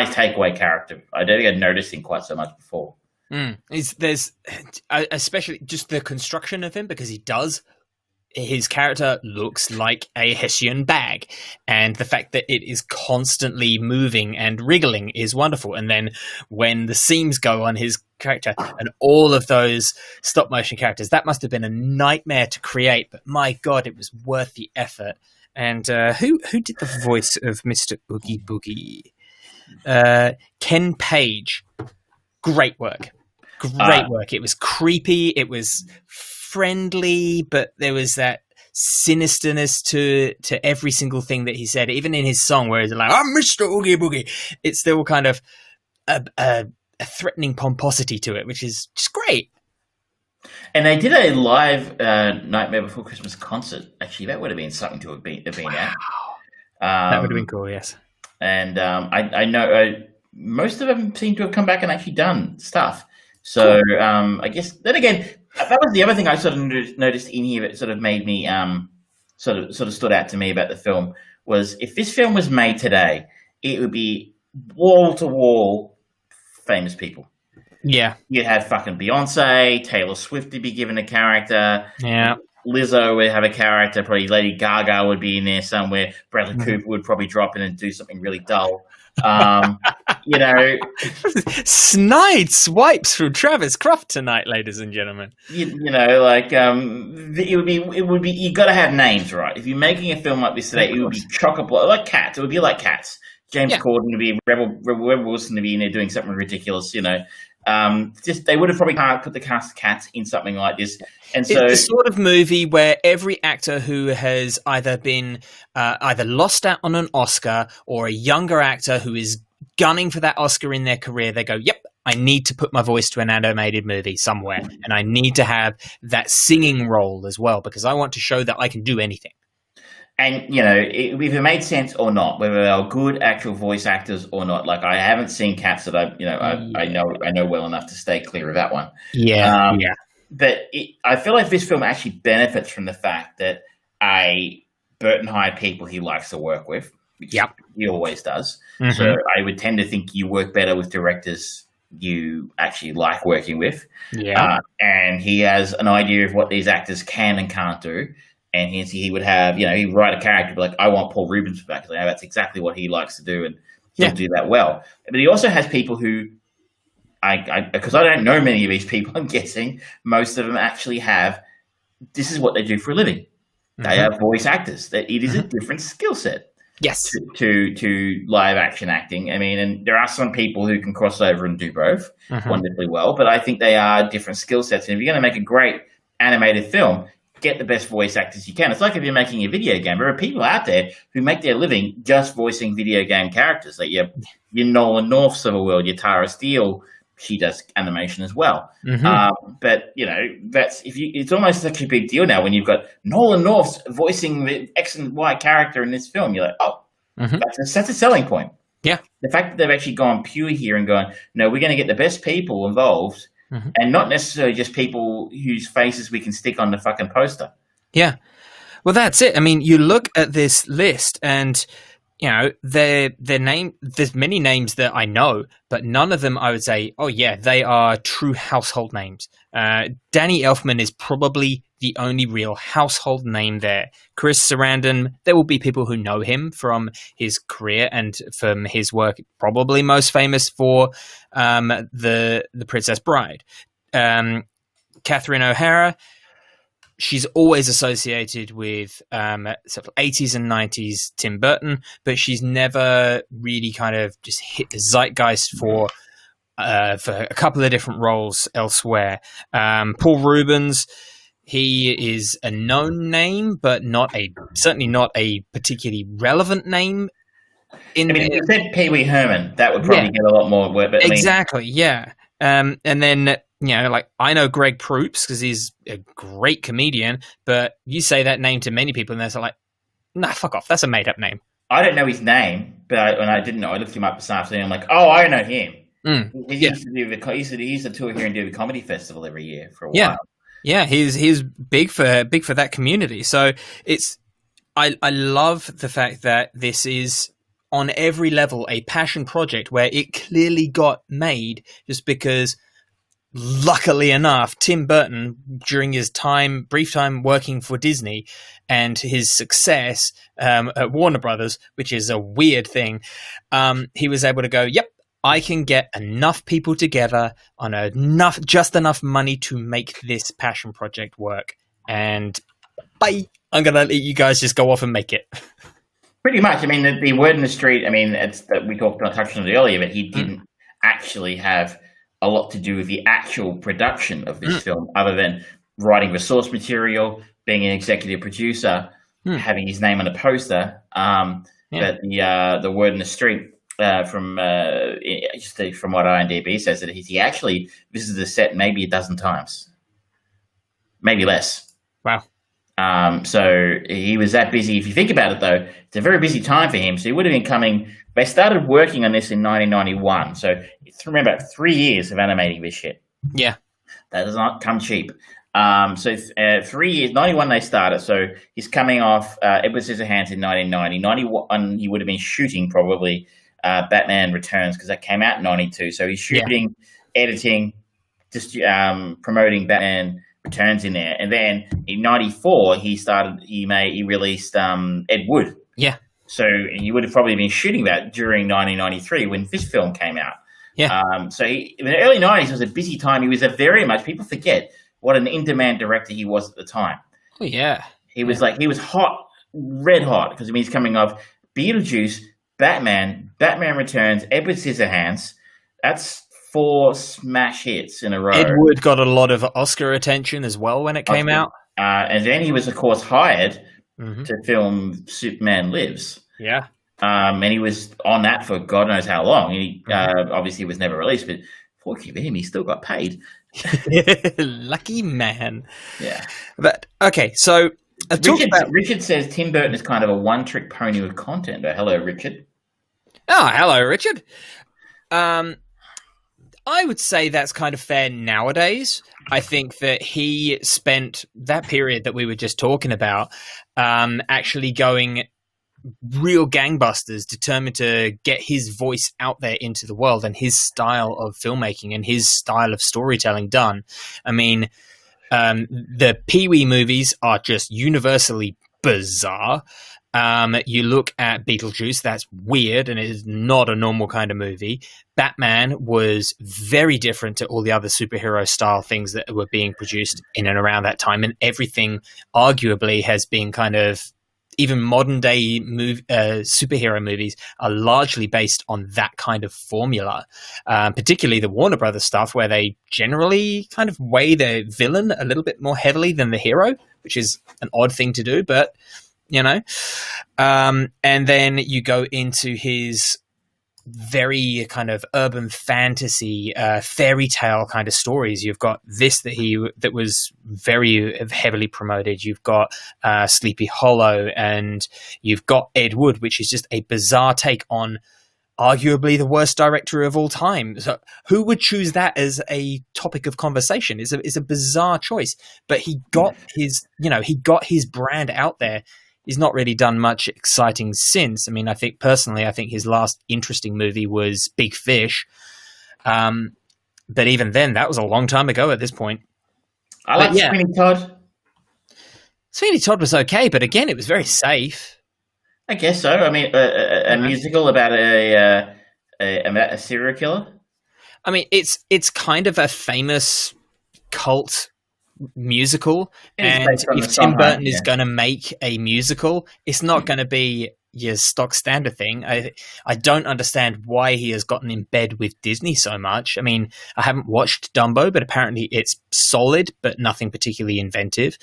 takeaway character. I don't think I'd noticed him quite so much before. There's especially just the construction of him, because his character looks like a Hessian bag, and the fact that it is constantly moving and wriggling is wonderful. And then when the seams go on his character and all of those stop motion characters, that must have been a nightmare to create, but my God, it was worth the effort. And who did the voice of Mr. Oogie Boogie? Ken Page. Great work. Great work. It was creepy. It was friendly, but there was that sinisterness to every single thing that he said. Even in his song, where he's like, "I'm Mr. Oogie Boogie," it's still kind of a threatening pomposity to it, which is just great. And they did a live Nightmare Before Christmas concert. Actually, that would have been something to have been at. That would have been cool, yes. And I know most of them seem to have come back and actually done stuff. So cool. I guess then again, that was the other thing I sort of noticed in here that sort of made me sort of stood out to me about the film was, if this film was made today, it would be wall to wall famous people. Yeah. You'd have fucking Beyonce, Taylor Swift would be given a character. Yeah. Lizzo would have a character. Probably Lady Gaga would be in there somewhere. Bradley Cooper would probably drop in and do something really dull. Snide swipes from Travis Croft tonight, ladies and gentlemen. It would be. You got to have names, right? If you're making a film like this today, it would be chock-a-block, like Cats. It would be like Cats. James Corden would be Rebel Wilson to be in there doing something ridiculous, Just they would have probably can't put the cast of Cats in something like this, and so it's the sort of movie where every actor who has either been either lost out on an Oscar or a younger actor who is gunning for that Oscar in their career, they go, "Yep, I need to put my voice to an animated movie somewhere, and I need to have that singing role as well, because I want to show that I can do anything. And, if it made sense or not, whether they are good actual voice actors or not, like I haven't seen Cats that I know well enough to stay clear of that one. Yeah. But I feel like this film actually benefits from the fact that Burton hired people he likes to work with, which he always does. Mm-hmm. So I would tend to think you work better with directors you actually like working with. Yeah. And he has an idea of what these actors can and can't do. And he would have, he'd write a character, be like, I want Paul Rubens back. Like, that's exactly what he likes to do, and he'll do that well. But he also has people who, because I don't know many of these people, I'm guessing most of them actually this is what they do for a living. Mm-hmm. They are voice actors. That it is a different skill set. Yes. To live action acting. I mean, and there are some people who can cross over and do both wonderfully well, but I think they are different skill sets. And if you're going to make a great animated film, get the best voice actors you can. It's like if you're making a video game. There are people out there who make their living just voicing video game characters. Like your Nolan Norths of the world, your Tara Steele, she does animation as well. Mm-hmm. But it's almost such a big deal now when you've got Nolan Norths voicing the X and Y character in this film. You're like, that's a selling point. Yeah. The fact that they've actually gone pure here and gone, no, we're going to get the best people involved. Mm-hmm. And not necessarily just people whose faces we can stick on the fucking poster. Yeah. Well, that's it. I mean, you look at this list and, their name, there's many names that I know, but none of them I would say, oh, yeah, they are true household names. Danny Elfman is probably the only real household name there. Chris Sarandon, there will be people who know him from his career and from his work, probably most famous for the Princess Bride. Catherine O'Hara, she's always associated with sort of 80s and 90s Tim Burton, but she's never really kind of just hit the zeitgeist for a couple of different roles elsewhere. Paul Rubens, he is a known name, but certainly not a particularly relevant name. If you said Pee Wee Herman, that would probably get a lot more work. But exactly, yeah. And then, I know Greg Proops because he's a great comedian, but you say that name to many people and they're like, nah, fuck off. That's a made-up name. I don't know his name, but when I didn't know, I looked him up this afternoon. I'm like, oh, I know him. He used to tour here and do the comedy festival every year for a while. Yeah, he's big for that community. So I love the fact that this is on every level a passion project where it clearly got made just because, luckily enough, Tim Burton, during his brief time working for Disney and his success at Warner Brothers, which is a weird thing, he was able to go, yep, I can get enough people together on just enough money to make this passion project work. And bye, I'm going to let you guys just go off and make it. Pretty much. I mean, the word in the street, I mean, it's that we touched on it earlier, but he didn't actually have a lot to do with the actual production of this film, other than writing the source material, being an executive producer, having his name on a poster. But the word in the street, from what IMDb says, that he actually visited the set maybe a dozen times, maybe less. Wow. So he was that busy. If you think about it, though, it's a very busy time for him. So he would have been coming. They started working on this in 1991. So remember, 3 years of animating this shit. Yeah. That does not come cheap. 3 years, 91 they started. So he's coming off Edward Scissorhands in 1990. 91 he would have been shooting probably Batman Returns, because that came out in 92. So he's shooting, editing, just promoting Batman Returns in there. And then in 94 he released Ed Wood. Yeah. So he would have probably been shooting that during 1993 when this film came out. Yeah. So in the early 90s was a busy time. He was people forget what an in-demand director he was at the time. Oh, yeah. He was hot, red hot, because he's coming off Beetlejuice, Batman Returns, Edward Scissorhands. That's 4 smash hits in a row. Ed Wood got a lot of Oscar attention as well when it came out. And then he was, of course, hired to film Superman Lives. Yeah. And he was on that for God knows how long. He obviously was never released, but Fortunately for him, he still got paid. Lucky man. Yeah. But okay, so Richard says Tim Burton is kind of a one-trick pony with content. Oh, hello, Richard. Oh, hello, Richard. I would say that's kind of fair nowadays. I think that he spent that period that we were just talking about actually going real gangbusters, determined to get his voice out there into the world and his style of filmmaking and his style of storytelling done. I mean, the Pee-wee movies are just universally bizarre. You look at Beetlejuice, that's weird and it is not a normal kind of movie. Batman was very different to all the other superhero style things that were being produced in and around that time, and everything arguably has been kind of, even modern day superhero movies are largely based on that kind of formula, particularly the Warner Brothers stuff, where they generally kind of weigh the villain a little bit more heavily than the hero, which is an odd thing to do, but you know. And then you go into his very kind of urban fantasy, fairy tale kind of stories. You've got this that was very heavily promoted. You've got Sleepy Hollow, and you've got Ed Wood, which is just a bizarre take on arguably the worst director of all time. So who would choose that as a topic of conversation? Is a bizarre choice, but he got his brand out there. He's not really done much exciting since. I mean, I think his last interesting movie was Big Fish. But even then, that was a long time ago at this point. I like Sweeney Todd. Sweeney Todd was okay, but again, it was very safe. I guess so. I mean, a musical about a serial killer? I mean, it's kind of a famous cult musical, and if Tim Burton is going to make a musical, it's not going to be your stock standard thing. I don't understand why he has gotten in bed with Disney so much. I mean, I haven't watched Dumbo, but apparently it's solid, but nothing particularly inventive.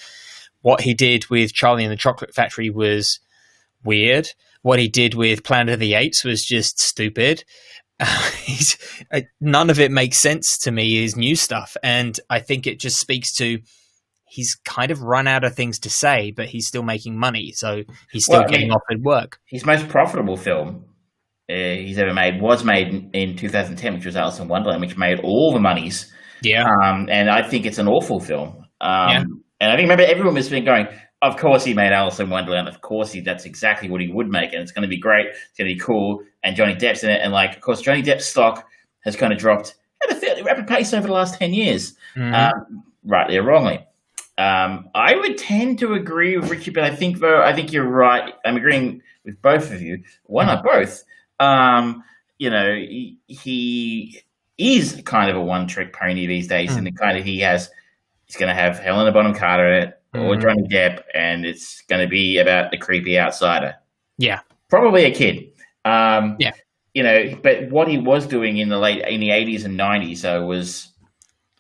What he did with Charlie and the Chocolate Factory was weird. What he did with Planet of the Apes was just stupid. None of it makes sense to me, his new stuff, and I think it just speaks to he's kind of run out of things to say, but he's still making money, so he's still getting offered work. His most profitable film he's ever made was made in 2010, which was Alice in Wonderland, which made all the monies. Yeah. And I think it's an awful film. And I think, remember, everyone has been going, of course he made Alice in Wonderland. Of course that's exactly what he would make, and it's going to be great. It's going to be cool. And Johnny Depp's in it. And, of course, Johnny Depp's stock has kind of dropped at a fairly rapid pace over the last 10 years, rightly or wrongly. I would tend to agree with Richard, but I think you're right. I'm agreeing with both of you. Why not both? He is kind of a one-trick pony these days, in the kind of he's going to have Helena Bonham Carter in it, or Johnny Depp, and it's going to be about the creepy outsider. Yeah, probably a kid. But what he was doing in the 80s and 90s was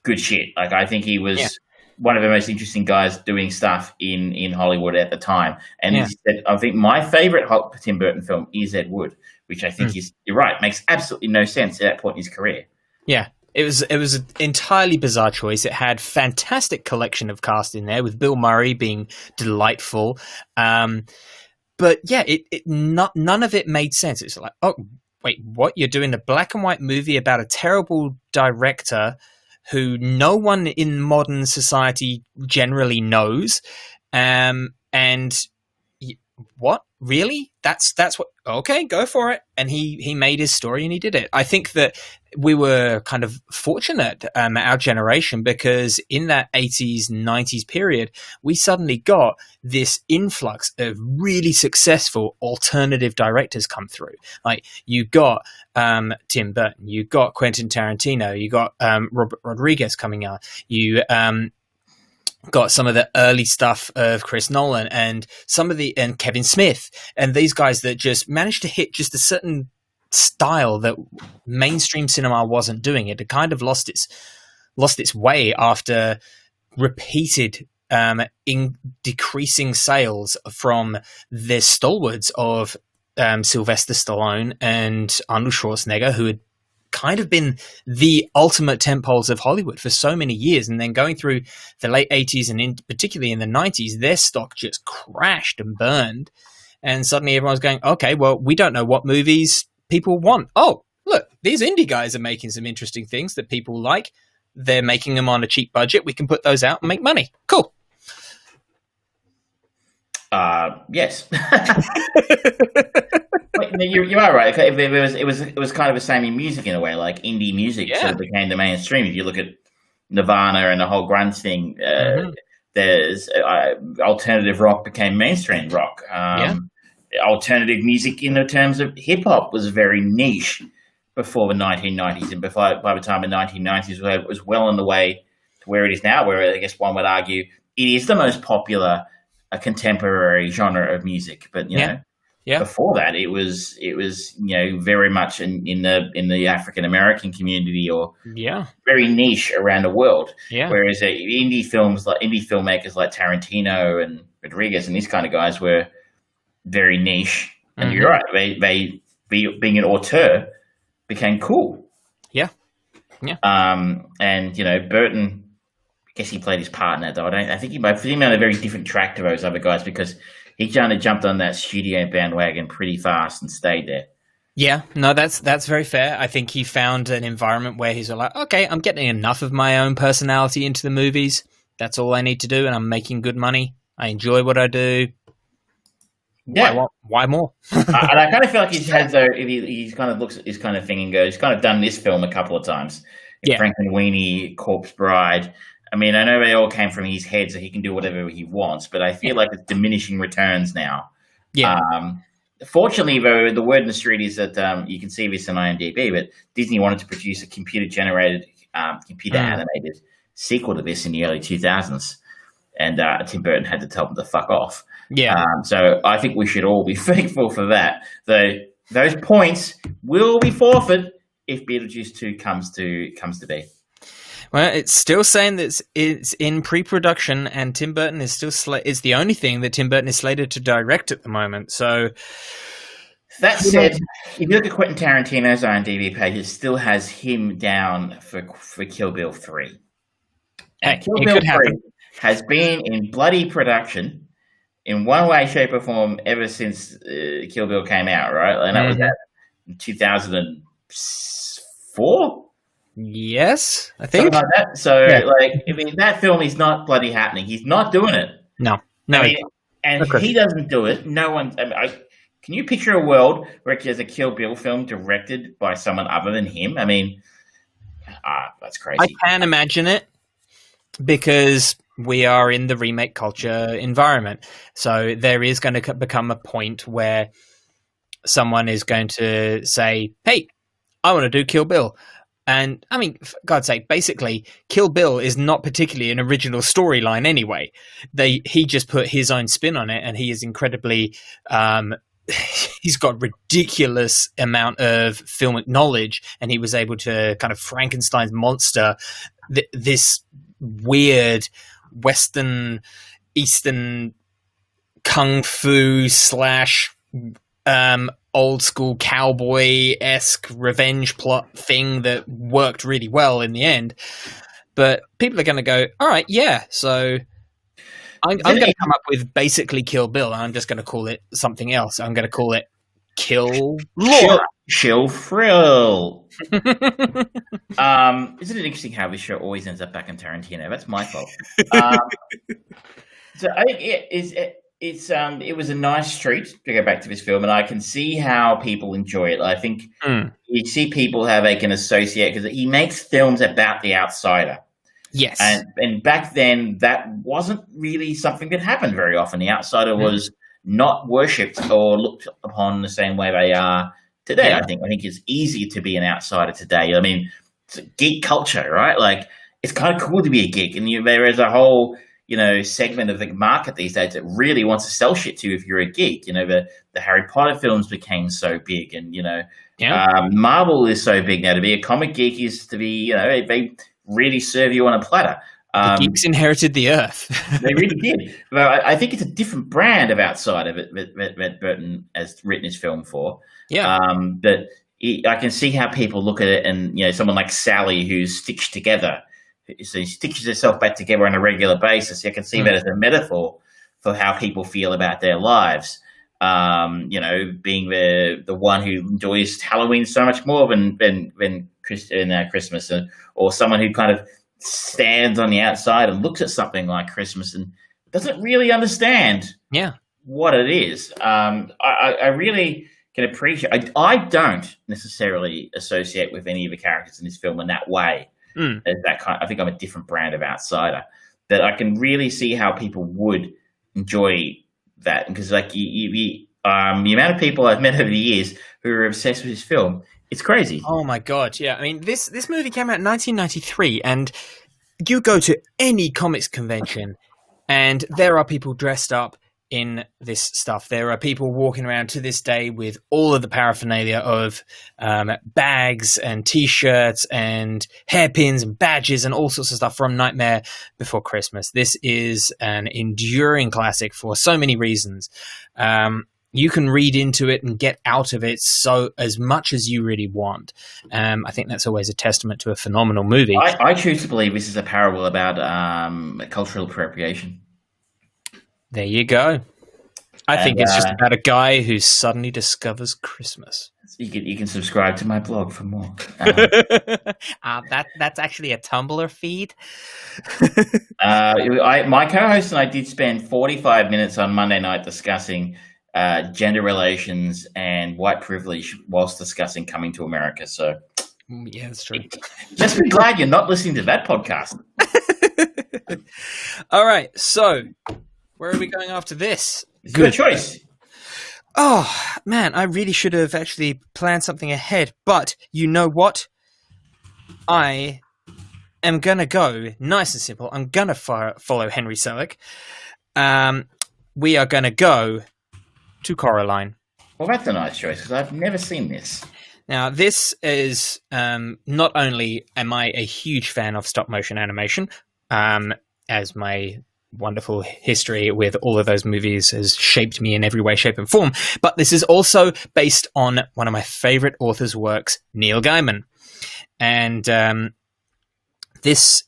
good shit. I think he was one of the most interesting guys doing stuff in Hollywood at the time. And I think my favorite Tim Burton film is Ed Wood, which I think you're right, makes absolutely no sense at that point in his career. Yeah. It was an entirely bizarre choice. It had fantastic collection of cast in there, with Bill Murray being delightful. But yeah, none of it made sense. It's like, oh, wait, what? You're doing a black and white movie about a terrible director who no one in modern society generally knows, and what? Really? That's what? Okay, go for it. And he made his story and he did it. I think that we were kind of fortunate, our generation, because in that 80s, 90s period, we suddenly got this influx of really successful alternative directors come through. Like, you got Tim Burton, you got Quentin Tarantino, you got Robert Rodriguez coming out, you got some of the early stuff of Chris Nolan and Kevin Smith, and these guys that just managed to hit just a certain style that mainstream cinema wasn't doing. It had kind of lost its way after repeated in decreasing sales from the stalwarts of Sylvester Stallone and Arnold Schwarzenegger, who had kind of been the ultimate tentpoles of Hollywood for so many years. And then going through the late 80s and particularly in the 90s, their stock just crashed and burned. And suddenly everyone's going, okay, well, we don't know what movies people want. Oh, look, these indie guys are making some interesting things that people like. They're making them on a cheap budget. We can put those out and make money. Cool. Yes. You are right. It was kind of the same in music in a way. Like indie music sort of became the mainstream. If you look at Nirvana and the whole grunge thing, there's alternative rock became mainstream rock. Alternative music in the terms of hip hop was very niche before the 1990s, and by the time the 1990s it was well on the way to where it is now, where I guess one would argue it is the most popular contemporary genre of music. But before that, it was very much in the African American community or very niche around the world. Yeah. Whereas indie filmmakers like Tarantino and Rodriguez and these kind of guys were very niche. And you're right, they being an auteur became cool. Yeah. And Burton, I guess he played his part in that, though. I think he put him on a very different track to those other guys because he kind of jumped on that studio bandwagon pretty fast and stayed there. Yeah, no, that's very fair. I think he found an environment where he's like, okay, I'm getting enough of my own personality into the movies. That's all I need to do, and I'm making good money. I enjoy what I do. Yeah. Why more? And I kind of feel like he's kind of looks at this kind of thing and goes, he's kind of done this film a couple of times. Frankenweenie, Corpse Bride. I mean, I know they all came from his head, so he can do whatever he wants, but I feel like it's diminishing returns now. Yeah. Fortunately, though, the word in the street is that you can see this on IMDb, but Disney wanted to produce a computer-generated, computer-animated sequel to this in the early 2000s, and Tim Burton had to tell them to fuck off. Yeah. So I think we should all be thankful for that. Those points will be forfeit if Beetlejuice 2 comes to be. Well, it's still saying that it's in pre-production, and Tim Burton is still is the only thing that Tim Burton is slated to direct at the moment. So that said, if you look at Quentin Tarantino's IMDb page, it still has him down for Kill Bill 3. And Kill Bill 3 has been in bloody production in one way, shape, or form ever since Kill Bill came out, right? And that was in 2004. Yes, I think. Something like that. So, that film is not bloody happening. He's not doing it. No. If he doesn't do it, no one. Can you picture a world where there's a Kill Bill film directed by someone other than him? I mean, that's crazy. I can imagine it because we are in the remake culture environment. So there is going to become a point where someone is going to say, "Hey, I want to do Kill Bill." And I mean, for God's sake, basically, Kill Bill is not particularly an original storyline anyway. He just put his own spin on it, and he is incredibly. He's got ridiculous amount of filmic knowledge, and he was able to kind of Frankenstein's monster, this weird Western, Eastern kung fu / old school cowboy-esque revenge plot thing that worked really well in the end. But people are going to go, all right, yeah, so I'm going to come up with basically Kill Bill, and I'm just going to call it something else. I'm going to call it Kill Laura. Chill Frill. Isn't it interesting how this show always ends up back in Tarantino? That's my fault. So I think it was a nice treat to go back to this film, and I can see how people enjoy it. I think you see people how they can associate, because he makes films about the outsider. Yes. And back then, that wasn't really something that happened very often. The outsider was not worshipped or looked upon the same way they are today. Yeah. I think it's easier to be an outsider today. I mean, it's a geek culture, right? Like, it's kind of cool to be a geek, and there is a whole segment of the market these days that really wants to sell shit to you if you're a geek. The Harry Potter films became so big, and Marvel is so big now. To be a comic geek is to be, they really serve you on a platter. The geeks inherited the earth. They really did. But I think it's a different brand of outsider that Burton has written his film for. Yeah. But I can see how people look at it, and someone like Sally who's stitched together, so she stitches herself back together on a regular basis. I can see that as a metaphor for how people feel about their lives. Being the one who enjoys Halloween so much more than Christmas, or someone who kind of stands on the outside and looks at something like Christmas and doesn't really understand what it is. I really can appreciate. I don't necessarily associate with any of the characters in this film in that way. As that kind, I think I'm a different brand of outsider. That I can really see how people would enjoy that, because like the amount of people I've met over the years who are obsessed with this film, it's crazy. Oh my god, yeah. I mean, this movie came out in 1993, and you go to any comics convention, and there are people dressed up in this stuff. There are people walking around to this day with all of the paraphernalia of bags and T-shirts and hairpins and badges and all sorts of stuff from Nightmare Before Christmas. This is an enduring classic for so many reasons. You can read into it and get out of it so as much as you really want. I think that's always a testament to a phenomenal movie. I choose to believe this is a parable about cultural appropriation. There you go. I think it's just about a guy who suddenly discovers Christmas. You can subscribe to my blog for more. That's actually a Tumblr feed. My co-host and I did spend 45 minutes on Monday night discussing gender relations and white privilege whilst discussing Coming to America. So, yeah, that's true. Just be glad you're not listening to that podcast. All right, so where are we going after this? Good choice. Oh, man, I really should have actually planned something ahead. But you know what? I am going to go nice and simple. I'm going to follow Henry Selick. We are going to go to Coraline. Well, that's a nice choice, because I've never seen this. Now, this is not only am I a huge fan of stop-motion animation, as my wonderful history with all of those movies has shaped me in every way, shape, and form, but this is also based on one of my favorite authors' works, Neil Gaiman. And this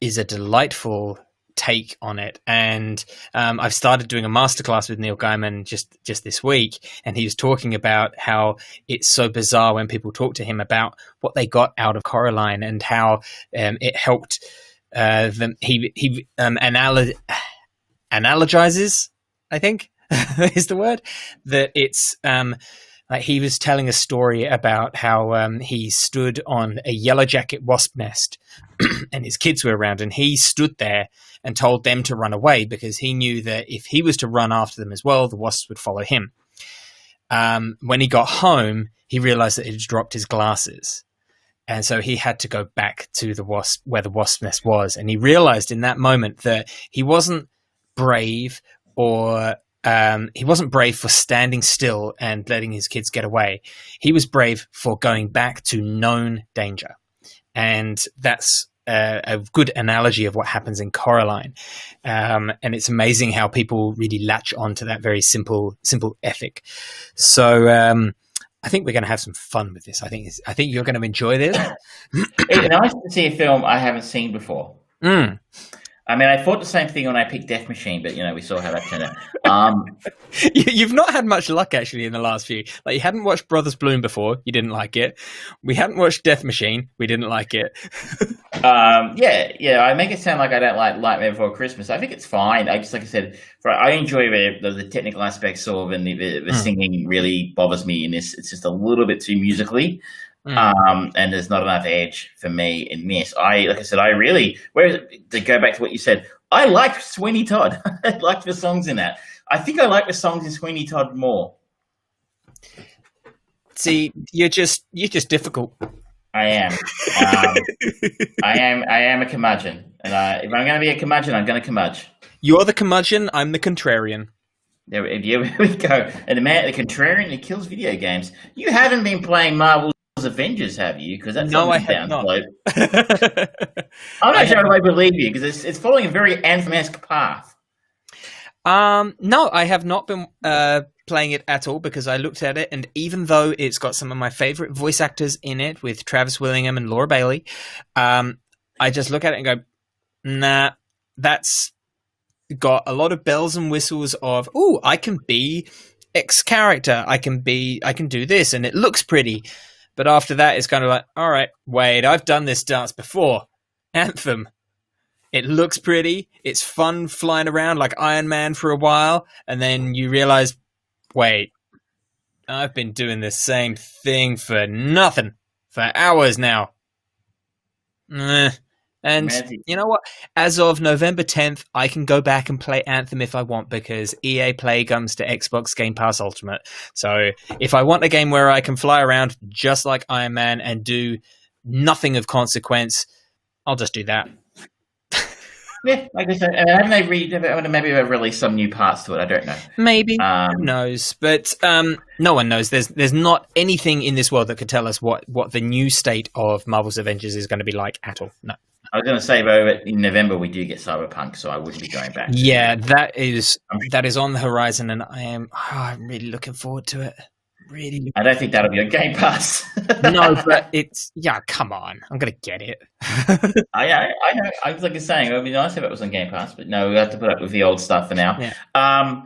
is a delightful take on it. And I've started doing a masterclass with Neil Gaiman just this week, and he was talking about how it's so bizarre when people talk to him about what they got out of Coraline and how it helped them. He analogizes, I think is the word, that it's like he was telling a story about how he stood on a yellow jacket wasp nest and his kids were around, and he stood there and told them to run away because he knew that if he was to run after them as well, the wasps would follow him. When he got home, he realized that he'd dropped his glasses. And so he had to go back to where the wasp nest was. And he realized in that moment that he wasn't brave for standing still and letting his kids get away. He was brave for going back to known danger. And that's a good analogy of what happens in Coraline. And it's amazing how people really latch on to that very simple ethic. So, I think we're going to have some fun with this. I think you're going to enjoy this. It's nice to see a film I haven't seen before. I mean, I thought the same thing when I picked Death Machine, but we saw how that turned out. You've not had much luck actually in the last few. Like, you hadn't watched Brothers Bloom before, you didn't like it. We hadn't watched Death Machine, we didn't like it. I make it sound like I don't like Nightmare Before Christmas. I think it's fine. I just, like I said, I enjoy the technical aspects of, and the singing really bothers me in this. It's just a little bit too musically. And there's not enough edge for me in this. To go back to what you said, I liked Sweeney Todd. I liked the songs in that. I think I like the songs in Sweeney Todd more. See, you're just difficult. I am. I am a curmudgeon, and if I'm going to be a curmudgeon, I'm going to curmudge. You're the curmudgeon. I'm the contrarian. There we go. And the contrarian who kills video games. You haven't been playing Marvel's Avengers, have you? Because that's no, I have not. I'm not sure I believe you, because it's following a very Anthem-esque path. No, I have not been playing it at all because I looked at it, and even though it's got some of my favorite voice actors in it with Travis Willingham and Laura Bailey, I just look at it and go, nah, that's got a lot of bells and whistles of, ooh, I can be X character. I can do this, and it looks pretty. But after that, it's kind of like, all right, wait, I've done this dance before. Anthem. It looks pretty. It's fun flying around like Iron Man for a while. And then you realize, wait, I've been doing the same thing for nothing for hours now. And you know what? As of November 10th, I can go back and play Anthem if I want because EA Play comes to Xbox Game Pass Ultimate. So if I want a game where I can fly around just like Iron Man and do nothing of consequence, I'll just do that. Yeah, like I said, haven't they maybe they've released some new parts to it? I don't know. Maybe. Who knows? But no one knows. There's not anything in this world that could tell us what the new state of Marvel's Avengers is going to be like at all. No. I was going to say, though, in November we do get Cyberpunk, so I wouldn't be going back. Yeah, that is on the horizon, and I'm really looking forward to it. Really, I don't think that'll be on Game Pass. No, but come on, I'm going to get it. I know. I was like saying, it would be nice if it was on Game Pass, but no, we have to put up with the old stuff for now. Yeah.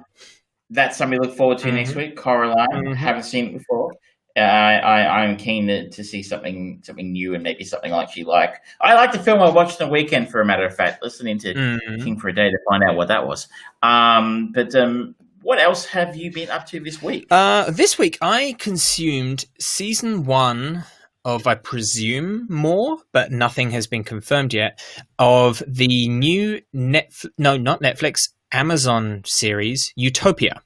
That's something we look forward to next week. Coraline, haven't seen it before. I'm keen to see something new and maybe something I actually like. I like the film I watched on the weekend, for a matter of fact, listening to King for a Day to find out what that was. What else have you been up to this week? This week I consumed season 1 of, I presume, more, but nothing has been confirmed yet, of the new Amazon series, Utopia,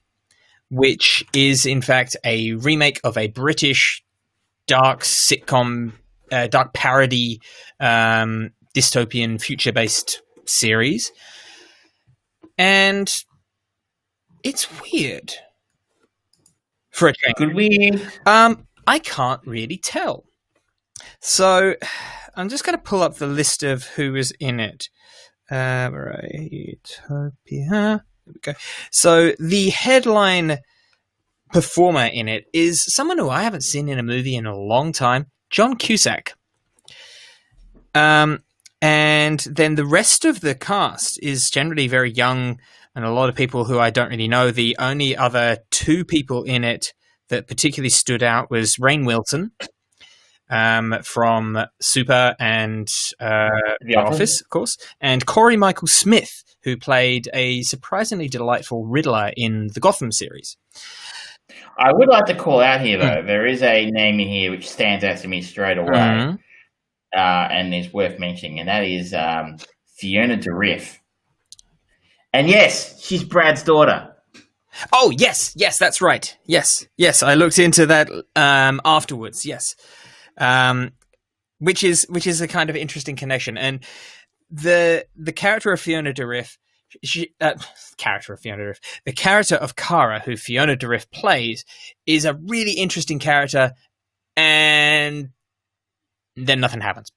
which is in fact a remake of a British dark sitcom, dark parody, dystopian future-based series. And it's weird. For a change. Good weird. I can't really tell. So I'm just going to pull up the list of who was in it. Utopia. There we go. So the headline performer in it is someone who I haven't seen in a movie in a long time, John Cusack. And then the rest of the cast is generally very young and a lot of people who I don't really know. The only other 2 people in it that particularly stood out was Rainn Wilson from Super and The Office, of course, and Corey Michael Smith, who played a surprisingly delightful Riddler in the Gotham series. I would like to call out here, though, there is a name in here which stands out to me straight away and is worth mentioning, and that is Fiona Dourif. And yes, she's Brad's daughter. Oh, yes, that's right. Yes, I looked into that afterwards, yes. Which is a kind of interesting connection. And the character of Fiona Dourif, the character of Kara, who Fiona Dourif plays, is a really interesting character, and then nothing happens.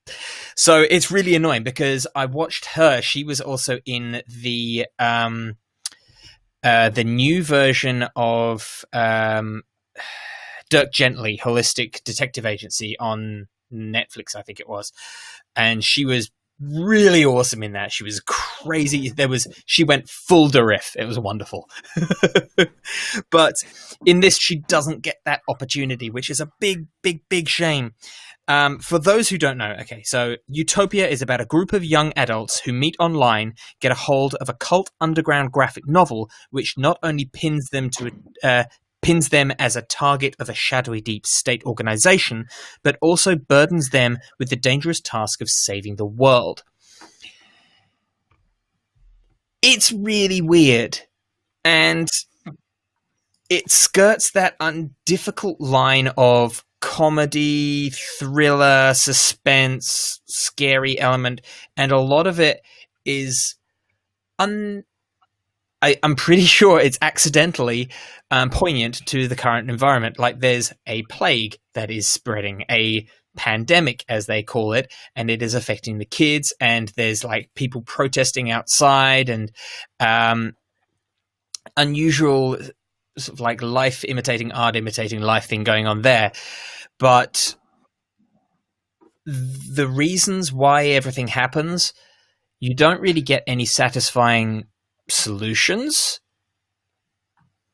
So it's really annoying because I watched her. She was also in the new version of Dirk Gently, Holistic Detective Agency on Netflix, I think it was. And she was really awesome in that. She was crazy. She went full Dourif. It was wonderful. But in this, she doesn't get that opportunity, which is a big, big, big shame. For those who don't know, okay, so Utopia is about a group of young adults who meet online, get a hold of a cult underground graphic novel, which not only pins them as a target of a shadowy deep state organization, but also burdens them with the dangerous task of saving the world. It's really weird, and it skirts that difficult line of comedy, thriller, suspense, scary element, and a lot of it is I'm pretty sure it's accidentally poignant to the current environment. Like there's a plague that is spreading, a pandemic as they call it, and it is affecting the kids, and there's like people protesting outside, and unusual sort of like life imitating art, imitating life thing going on there. But the reasons why everything happens, you don't really get any satisfying solutions.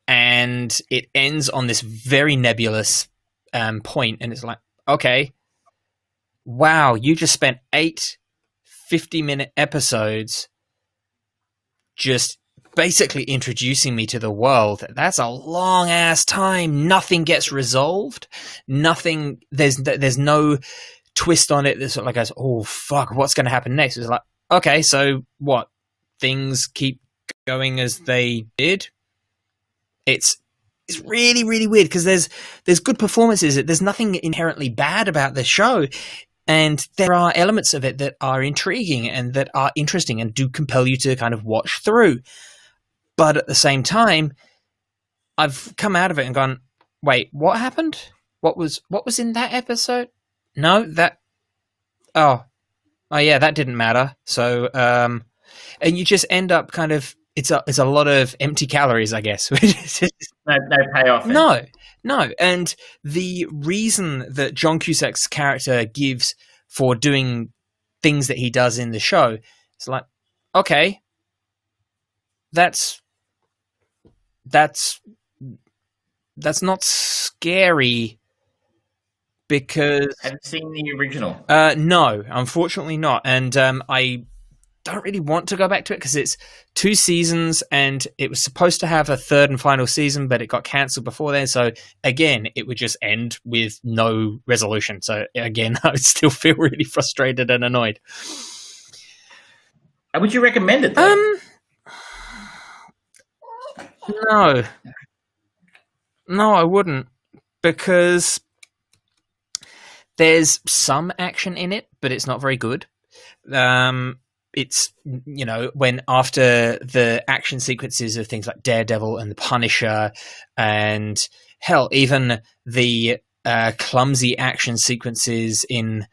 And it ends on this very nebulous point. And it's like, okay, wow, you just spent 8 50-minute episodes just basically introducing me to the world. That's a long ass time. Nothing gets resolved. Nothing. There's no twist on it. That sort of like goes, oh fuck, what's going to happen next? It's like, okay, so what? Things keep going as they did. It's really, really weird because there's good performances. There's nothing inherently bad about the show. And there are elements of it that are intriguing and that are interesting and do compel you to kind of watch through. But at the same time, I've come out of it and gone, wait, what happened? What was in that episode? No, oh yeah, that didn't matter. So, and you just end up kind of, it's a lot of empty calories, I guess. no payoff. No. And the reason that John Cusack's character gives for doing things that he does in the show, it's like, okay, that's not scary because... Have you seen the original? No, unfortunately not. And I don't really want to go back to it because it's 2 seasons and it was supposed to have a 3rd and final season, but it got cancelled before then. So again, it would just end with no resolution. So again, I would still feel really frustrated and annoyed. Would you recommend it though? No, I wouldn't, because there's some action in it, but it's not very good. It's, you know, when after the action sequences of things like Daredevil and the Punisher and hell, even the clumsy action sequences in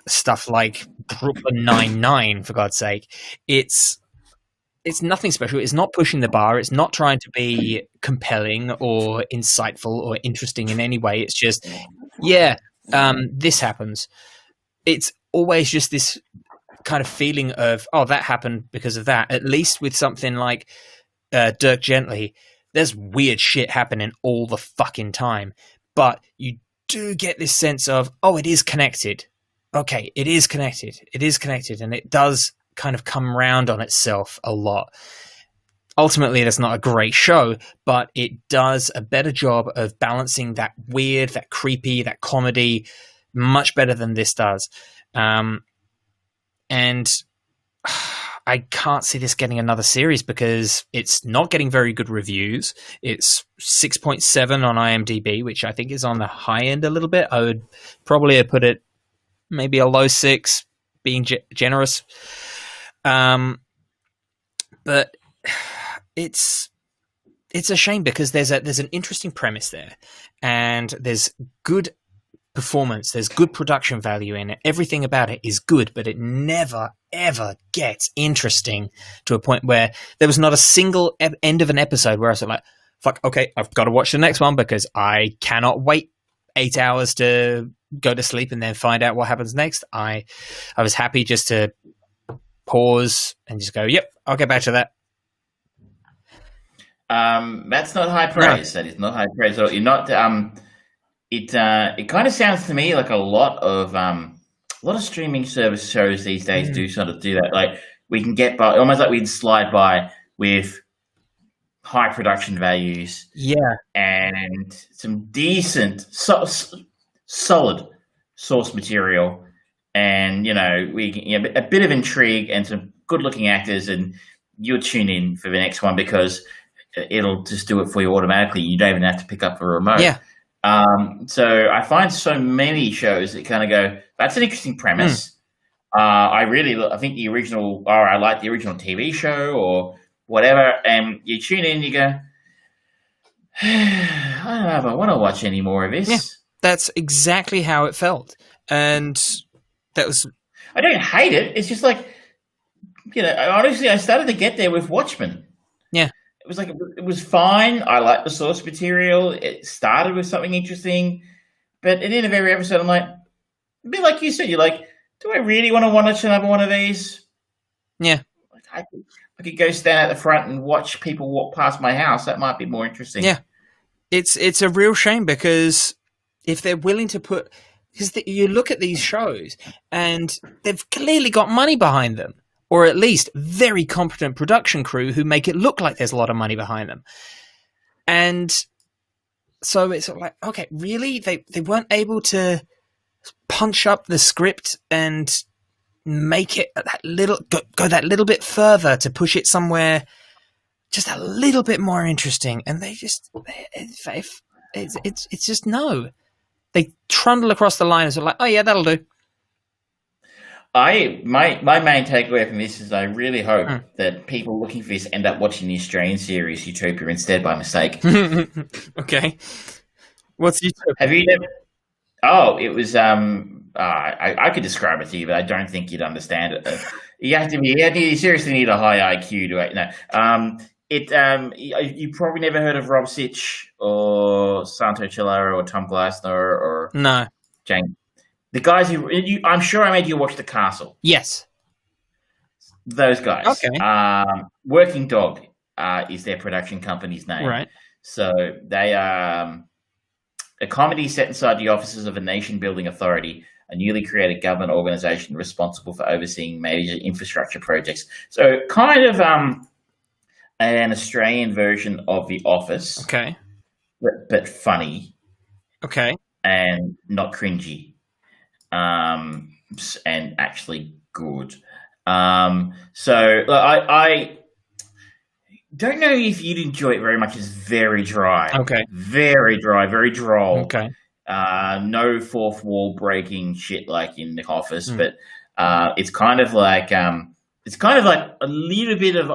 stuff like Brooklyn Nine-Nine, for God's sake, it's nothing special. It's not pushing the bar. It's not trying to be compelling or insightful or interesting in any way. It's just, this happens. It's always just this kind of feeling of, oh, that happened because of that. At least with something like Dirk Gently, there's weird shit happening all the fucking time. But you do get this sense of, oh, it is connected. Okay, it is connected. It is connected. And it does kind of come round on itself a lot. Ultimately, that's not a great show, but it does a better job of balancing that weird, that creepy, that comedy much better than this does. And I can't see this getting another series because it's not getting very good reviews. It's 6.7 on IMDb, which I think is on the high end a little bit. I would probably put it maybe a low 6, being generous. But it's a shame because there's an interesting premise there, and there's good performance, there's good production value in it. Everything about it is good, but it never ever gets interesting to a point where there was not a single end of an episode where I was like, fuck, okay, I've got to watch the next one because I cannot wait 8 hours to go to sleep and then find out what happens next. I was happy just to pause and just go, yep, I'll get back to that. That's not high praise. No. That is not high praise at all. You're not. It kind of sounds to me like a lot of streaming service shows these days do sort of do that. Like we can get by, almost like we'd slide by with high production values, and some decent, solid source material, and a bit of intrigue and some good-looking actors, and you'll tune in for the next one because it'll just do it for you automatically. You don't even have to pick up a remote. Yeah. So I find so many shows that kind of go, that's an interesting premise. I think the original, or I like the original TV show or whatever, and you tune in, you go, I don't know if I want to watch any more of this. Yeah, that's exactly how it felt. And that was... I don't hate it. It's just like, honestly, I started to get there with Watchmen. Yeah. it was fine. I liked the source material. It started with something interesting, but at the end of every episode, I'm like, a bit like you said, you're like, do I really want to watch another one of these? Yeah. Like, I could go stand at the front and watch people walk past my house. That might be more interesting. Yeah. It's a real shame because if they're willing to put, because you look at these shows and they've clearly got money behind them, or at least very competent production crew who make it look like there's a lot of money behind them. And so it's like, okay, really? They weren't able to punch up the script and make it that little go that little bit further to push it somewhere just a little bit more interesting, and they just it's just no. They trundle across the line and sort of like, oh yeah, that'll do. My main takeaway from this is I really hope that people looking for this end up watching the Australian series Utopia instead by mistake. Okay, what's Utopia? Have you never? Oh, it was I could describe it to you, but I don't think you'd understand it. You seriously need a high IQ to know. You probably never heard of Rob Sitch or Santo Cilara or Tom Gleisner or No. Jane. The guys I'm sure I made you watch The Castle. Yes. Those guys. Okay. Working Dog is their production company's name. Right. So they are a comedy set inside the offices of a nation-building authority, a newly created government organization responsible for overseeing major infrastructure projects. So kind of an Australian version of The Office. Okay. But funny. Okay. And not cringy. And actually good. So I don't know if you'd enjoy it very much. It's very dry. Okay. Very dry, very droll. Okay. No fourth wall breaking shit like in The Office, but it's kind of like a little bit of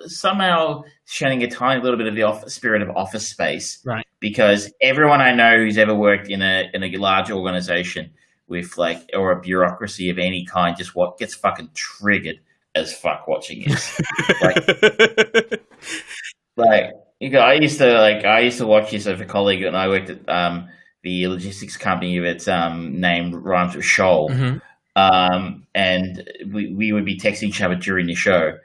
somehow shedding a tiny little bit of the spirit of Office Space, right? Because everyone I know who's ever worked in a large organization with or a bureaucracy of any kind just gets fucking triggered as fuck watching it. I used to watch this with a colleague, and I worked at the logistics company that's named rhymes with Shoal. Mm-hmm. And we would be texting each other during the show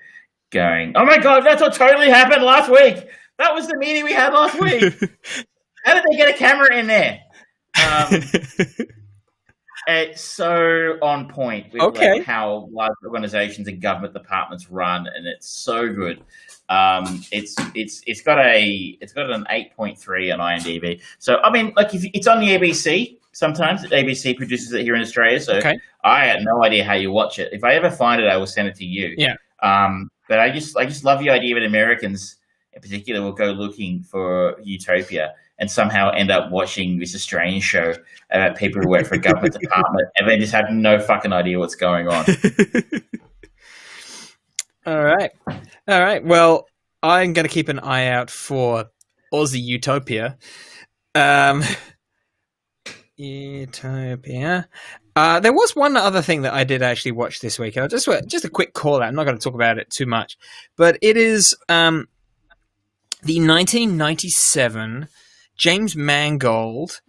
going, oh my God, that's what totally happened last week. That was the meeting we had last week. How did they get a camera in there? It's so on point with how large organizations and government departments run, and it's so good. It's got an 8.3 on IMDb. So I mean, if it's on the ABC. Sometimes ABC produces it here in Australia, so I had no idea how you watch it. If I ever find it, I will send it to you. Yeah. But I just love the idea that Americans, in particular, will go looking for Utopia and somehow end up watching this Australian show about people who work for a government department, and they just have no fucking idea what's going on. All right. Well, I'm going to keep an eye out for Aussie Utopia. Utopia. There was one other thing that I did actually watch this week. Just a quick call out. I'm not going to talk about it too much, but it is the 1997 James Mangold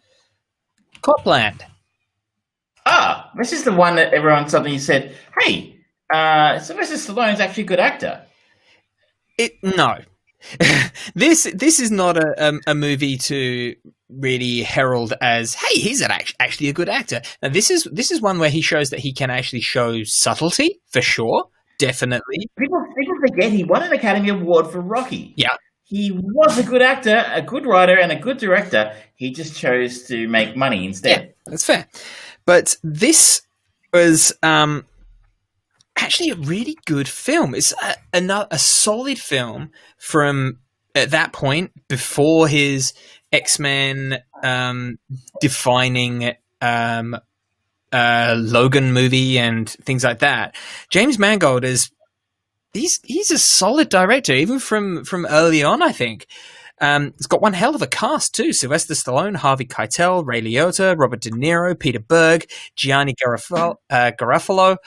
Copland. This is the one that everyone suddenly said, "Hey, Sylvester Stallone's actually a good actor." No. This is not a movie to really herald as, hey, he's actually a good actor. Now this is one where he shows that he can actually show subtlety, for sure, definitely. People forget he won an Academy Award for Rocky. Yeah, he was a good actor, a good writer, and a good director. He just chose to make money instead. Yeah, that's fair. But this was actually a really good film. It's a solid film from at that point before his X-Men defining Logan movie and things like that. James Mangold he's a solid director, even from early on, I think. It's got one hell of a cast too. Sylvester Stallone, Harvey Keitel, Ray Liotta, Robert De Niro, Peter Berg, Gianni Garofalo.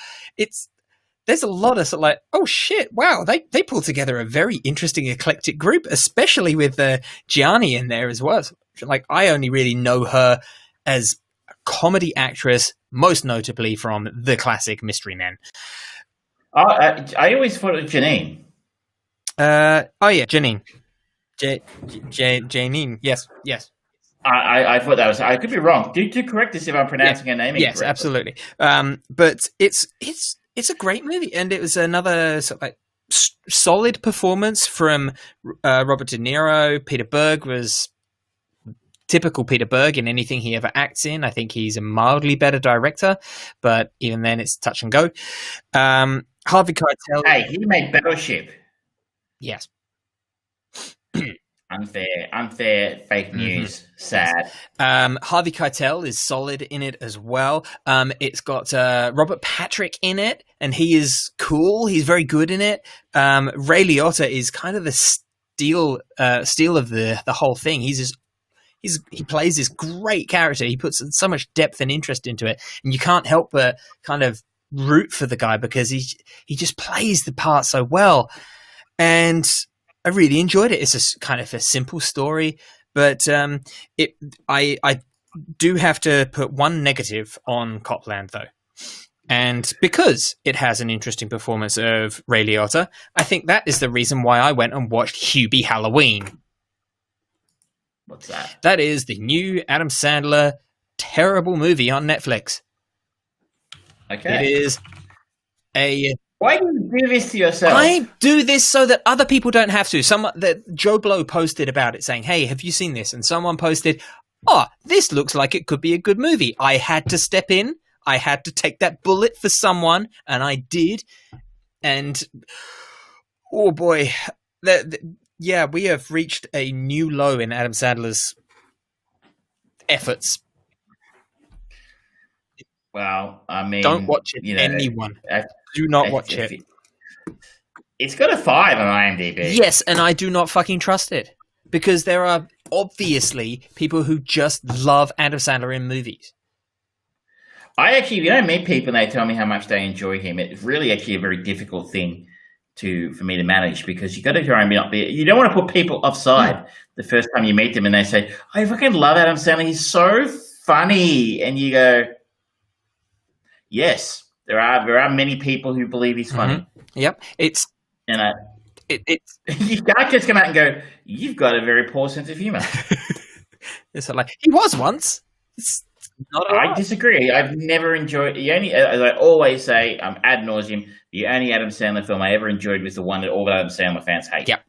there's a lot of sort of like, oh shit, wow, they pulled together a very interesting eclectic group, especially with Gianni in there as well. Like, I only really know her as a comedy actress, most notably from the classic Mystery Men. I always thought it was Janine. Janine. Janine. Yes. I thought that was. I could be wrong. Do correct us if I'm pronouncing her name incorrectly. Yes, absolutely. But it's a great movie, and it was another sort of like solid performance from Robert De Niro. Peter Berg was typical Peter Berg in anything he ever acts in. I think he's a mildly better director, but even then, it's touch and go. Harvey Keitel. Hey, he made Battleship. Yes. Unfair, fake news, sad. Harvey Keitel is solid in it as well. It's got Robert Patrick in it, and he is cool. He's very good in it. Ray Liotta is kind of the steal of the whole thing. He plays this great character. He puts so much depth and interest into it, and you can't help but kind of root for the guy because he just plays the part so well. And I really enjoyed it. It's a kind of a simple story, but I do have to put one negative on Copland though. And because it has an interesting performance of Ray Liotta, I think that is the reason why I went and watched Hubie Halloween. What's that? That is the new Adam Sandler terrible movie on Netflix. Okay. It is a... Why do you do this to yourself? I do this so that other people don't have to. That Joe Blow posted about it saying, hey, have you seen this? And someone posted, this looks like it could be a good movie. I had to step in. I had to take that bullet for someone, and I did. And, oh boy, we have reached a new low in Adam Sandler's efforts. Well, I mean... Don't watch it, anyone. Do not watch it. It's got a 5 on IMDb. Yes, and I do not fucking trust it. Because there are obviously people who just love Adam Sandler in movies. I actually, meet people and they tell me how much they enjoy him. It's really actually a very difficult thing for me to manage because you got to try and be up there. You don't want to put people offside the first time you meet them and they say, I fucking love Adam Sandler. He's so funny. And you go, yes. There are many people who believe he's funny. Mm-hmm. Yep, it's you can't just come out and go, you've got a very poor sense of humor. It's like he was once. It's not. I disagree. I've never enjoyed as I always say, ad nauseum. The only Adam Sandler film I ever enjoyed was the one that all the Adam Sandler fans hate. Yep.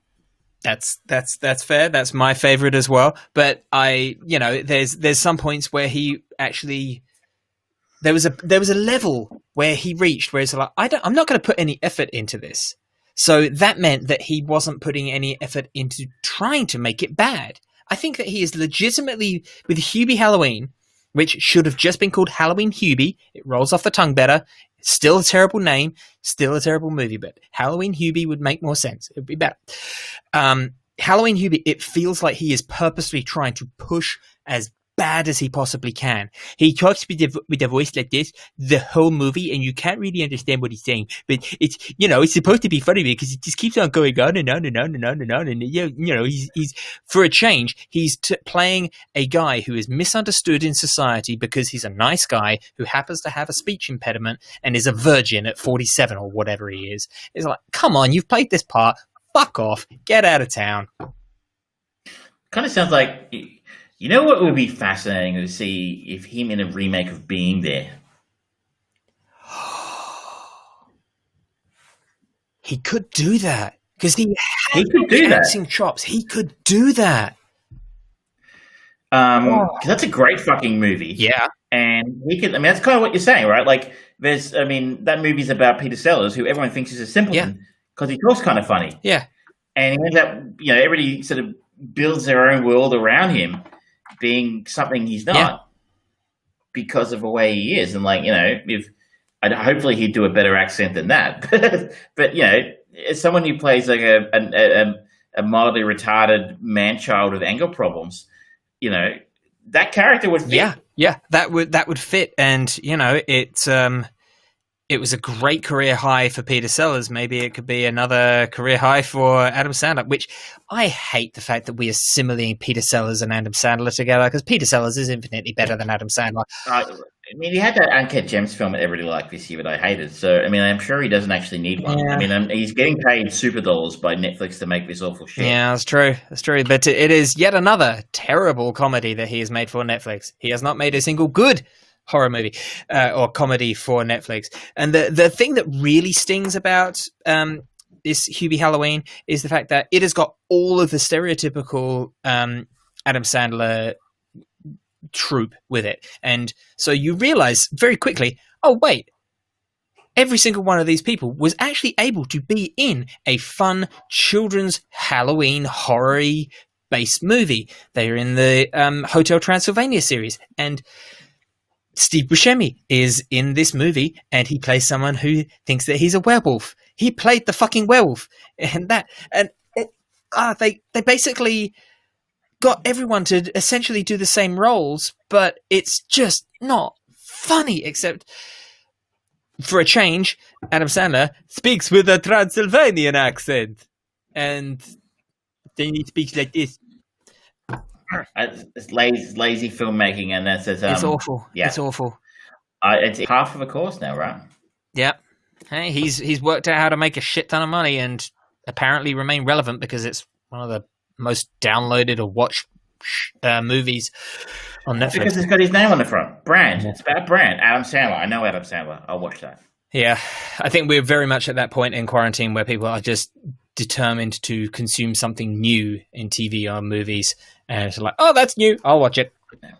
That's fair. That's my favorite as well. But there's some points where he actually. There was a level where he reached where it's like, I'm not going to put any effort into this. So that meant that he wasn't putting any effort into trying to make it bad. I think that he is legitimately, with Hubie Halloween, which should have just been called Halloween Hubie. It rolls off the tongue better. It's still a terrible name, still a terrible movie, but Halloween Hubie would make more sense. It would be better. Halloween Hubie, it feels like he is purposely trying to push as bad as he possibly can. He talks with a voice like this the whole movie, and you can't really understand what he's saying. But it's supposed to be funny because it just keeps on going on and on and on and on and on. And he's for a change, he's playing a guy who is misunderstood in society because he's a nice guy who happens to have a speech impediment and is a virgin at 47 or whatever he is. It's like, come on, you've played this part. Fuck off. Get out of town. Kind of sounds like. You know what would be fascinating to see if him in a remake of Being There? He could do that because he could do acting chops. He could do that. That's a great fucking movie. Yeah, and he could. I mean, that's kind of what you're saying, right? Like, that movie's about Peter Sellers, who everyone thinks is a simpleton because he talks kind of funny. Yeah, and he ends up, everybody sort of builds their own world around him. Being something he's not because of the way he is. And hopefully he'd do a better accent than that. but as someone who plays like a mildly retarded man-child with anger problems, that character would fit. Yeah, that would fit. And, it's it was a great career high for Peter Sellers. Maybe it could be another career high for Adam Sandler, which I hate the fact that we are assimilating Peter Sellers and Adam Sandler together, because Peter Sellers is infinitely better than Adam Sandler. I mean, he had that Uncut Gems film that everybody liked this year, but I hated. So, I mean, I'm sure he doesn't actually need one. Yeah. I mean, he's getting paid super dollars by Netflix to make this awful shit. Yeah, that's true. That's true. But it is yet another terrible comedy that he has made for Netflix. He has not made a single good horror movie or comedy for Netflix. And the thing that really stings about this Hubie Halloween is the fact that it has got all of the stereotypical Adam Sandler trope with it. And so you realize very quickly, oh, wait, every single one of these people was actually able to be in a fun children's Halloween horror-y based movie. They are in the Hotel Transylvania series, and Steve Buscemi is in this movie, and he plays someone who thinks that he's a werewolf. He played the fucking werewolf, they basically got everyone to essentially do the same roles, but it's just not funny, except for a change, Adam Sandler speaks with a Transylvanian accent, and then he speaks like this. It's lazy filmmaking, and that's it's awful. Yeah. It's awful. It's half of a course now, right? Yeah. Hey, he's worked out how to make a shit ton of money and apparently remain relevant, because it's one of the most downloaded or watched movies on Netflix. Because it's got his name on the front. Brand. It's about brand. Adam Sandler. I know Adam Sandler. I'll watch that. Yeah. I think we're very much at that point in quarantine where people are just determined to consume something new in TV or movies. And it's like, oh, that's new. I'll watch it.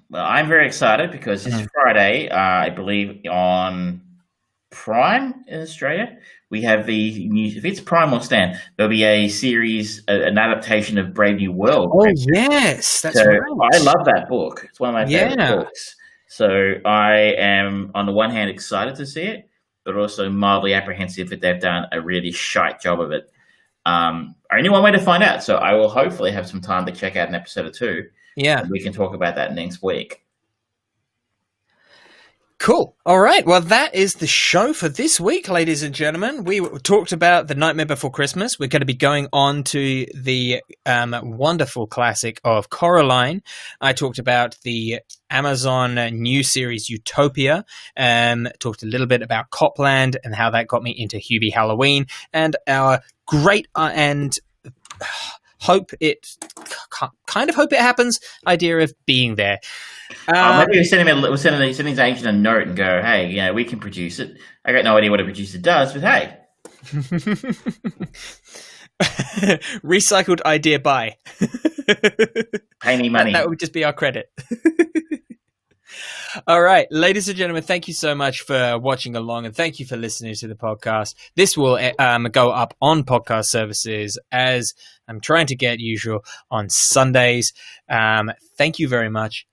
Well, I'm very excited because this Friday, I believe on Prime in Australia, we have the new, if it's Prime or Stan, there'll be a series, an adaptation of Brave New World. Oh, yes. That's right. I love that book. It's one of my favorite books. So I am, on the one hand, excited to see it, but also mildly apprehensive that they've done a really shite job of it. Only one way to find out. So I will hopefully have some time to check out an episode or two. Yeah. And we can talk about that next week. Cool. All right. Well, that is the show for this week, ladies and gentlemen. We talked about The Nightmare Before Christmas. We're going to be going on to the wonderful classic of Coraline. I talked about the Amazon new series Utopia. Talked a little bit about Copland and how that got me into Hubie Halloween, and our great and hope it happens idea of being there. Maybe we'll send his agent a note and go, hey, we can produce it. I got no idea what a producer does, but hey. Recycled idea by. Pay me money. That would just be our credit. All right, ladies and gentlemen, thank you so much for watching along, and thank you for listening to the podcast. This will go up on podcast services, as I'm trying to get usual, on Sundays. Thank you very much.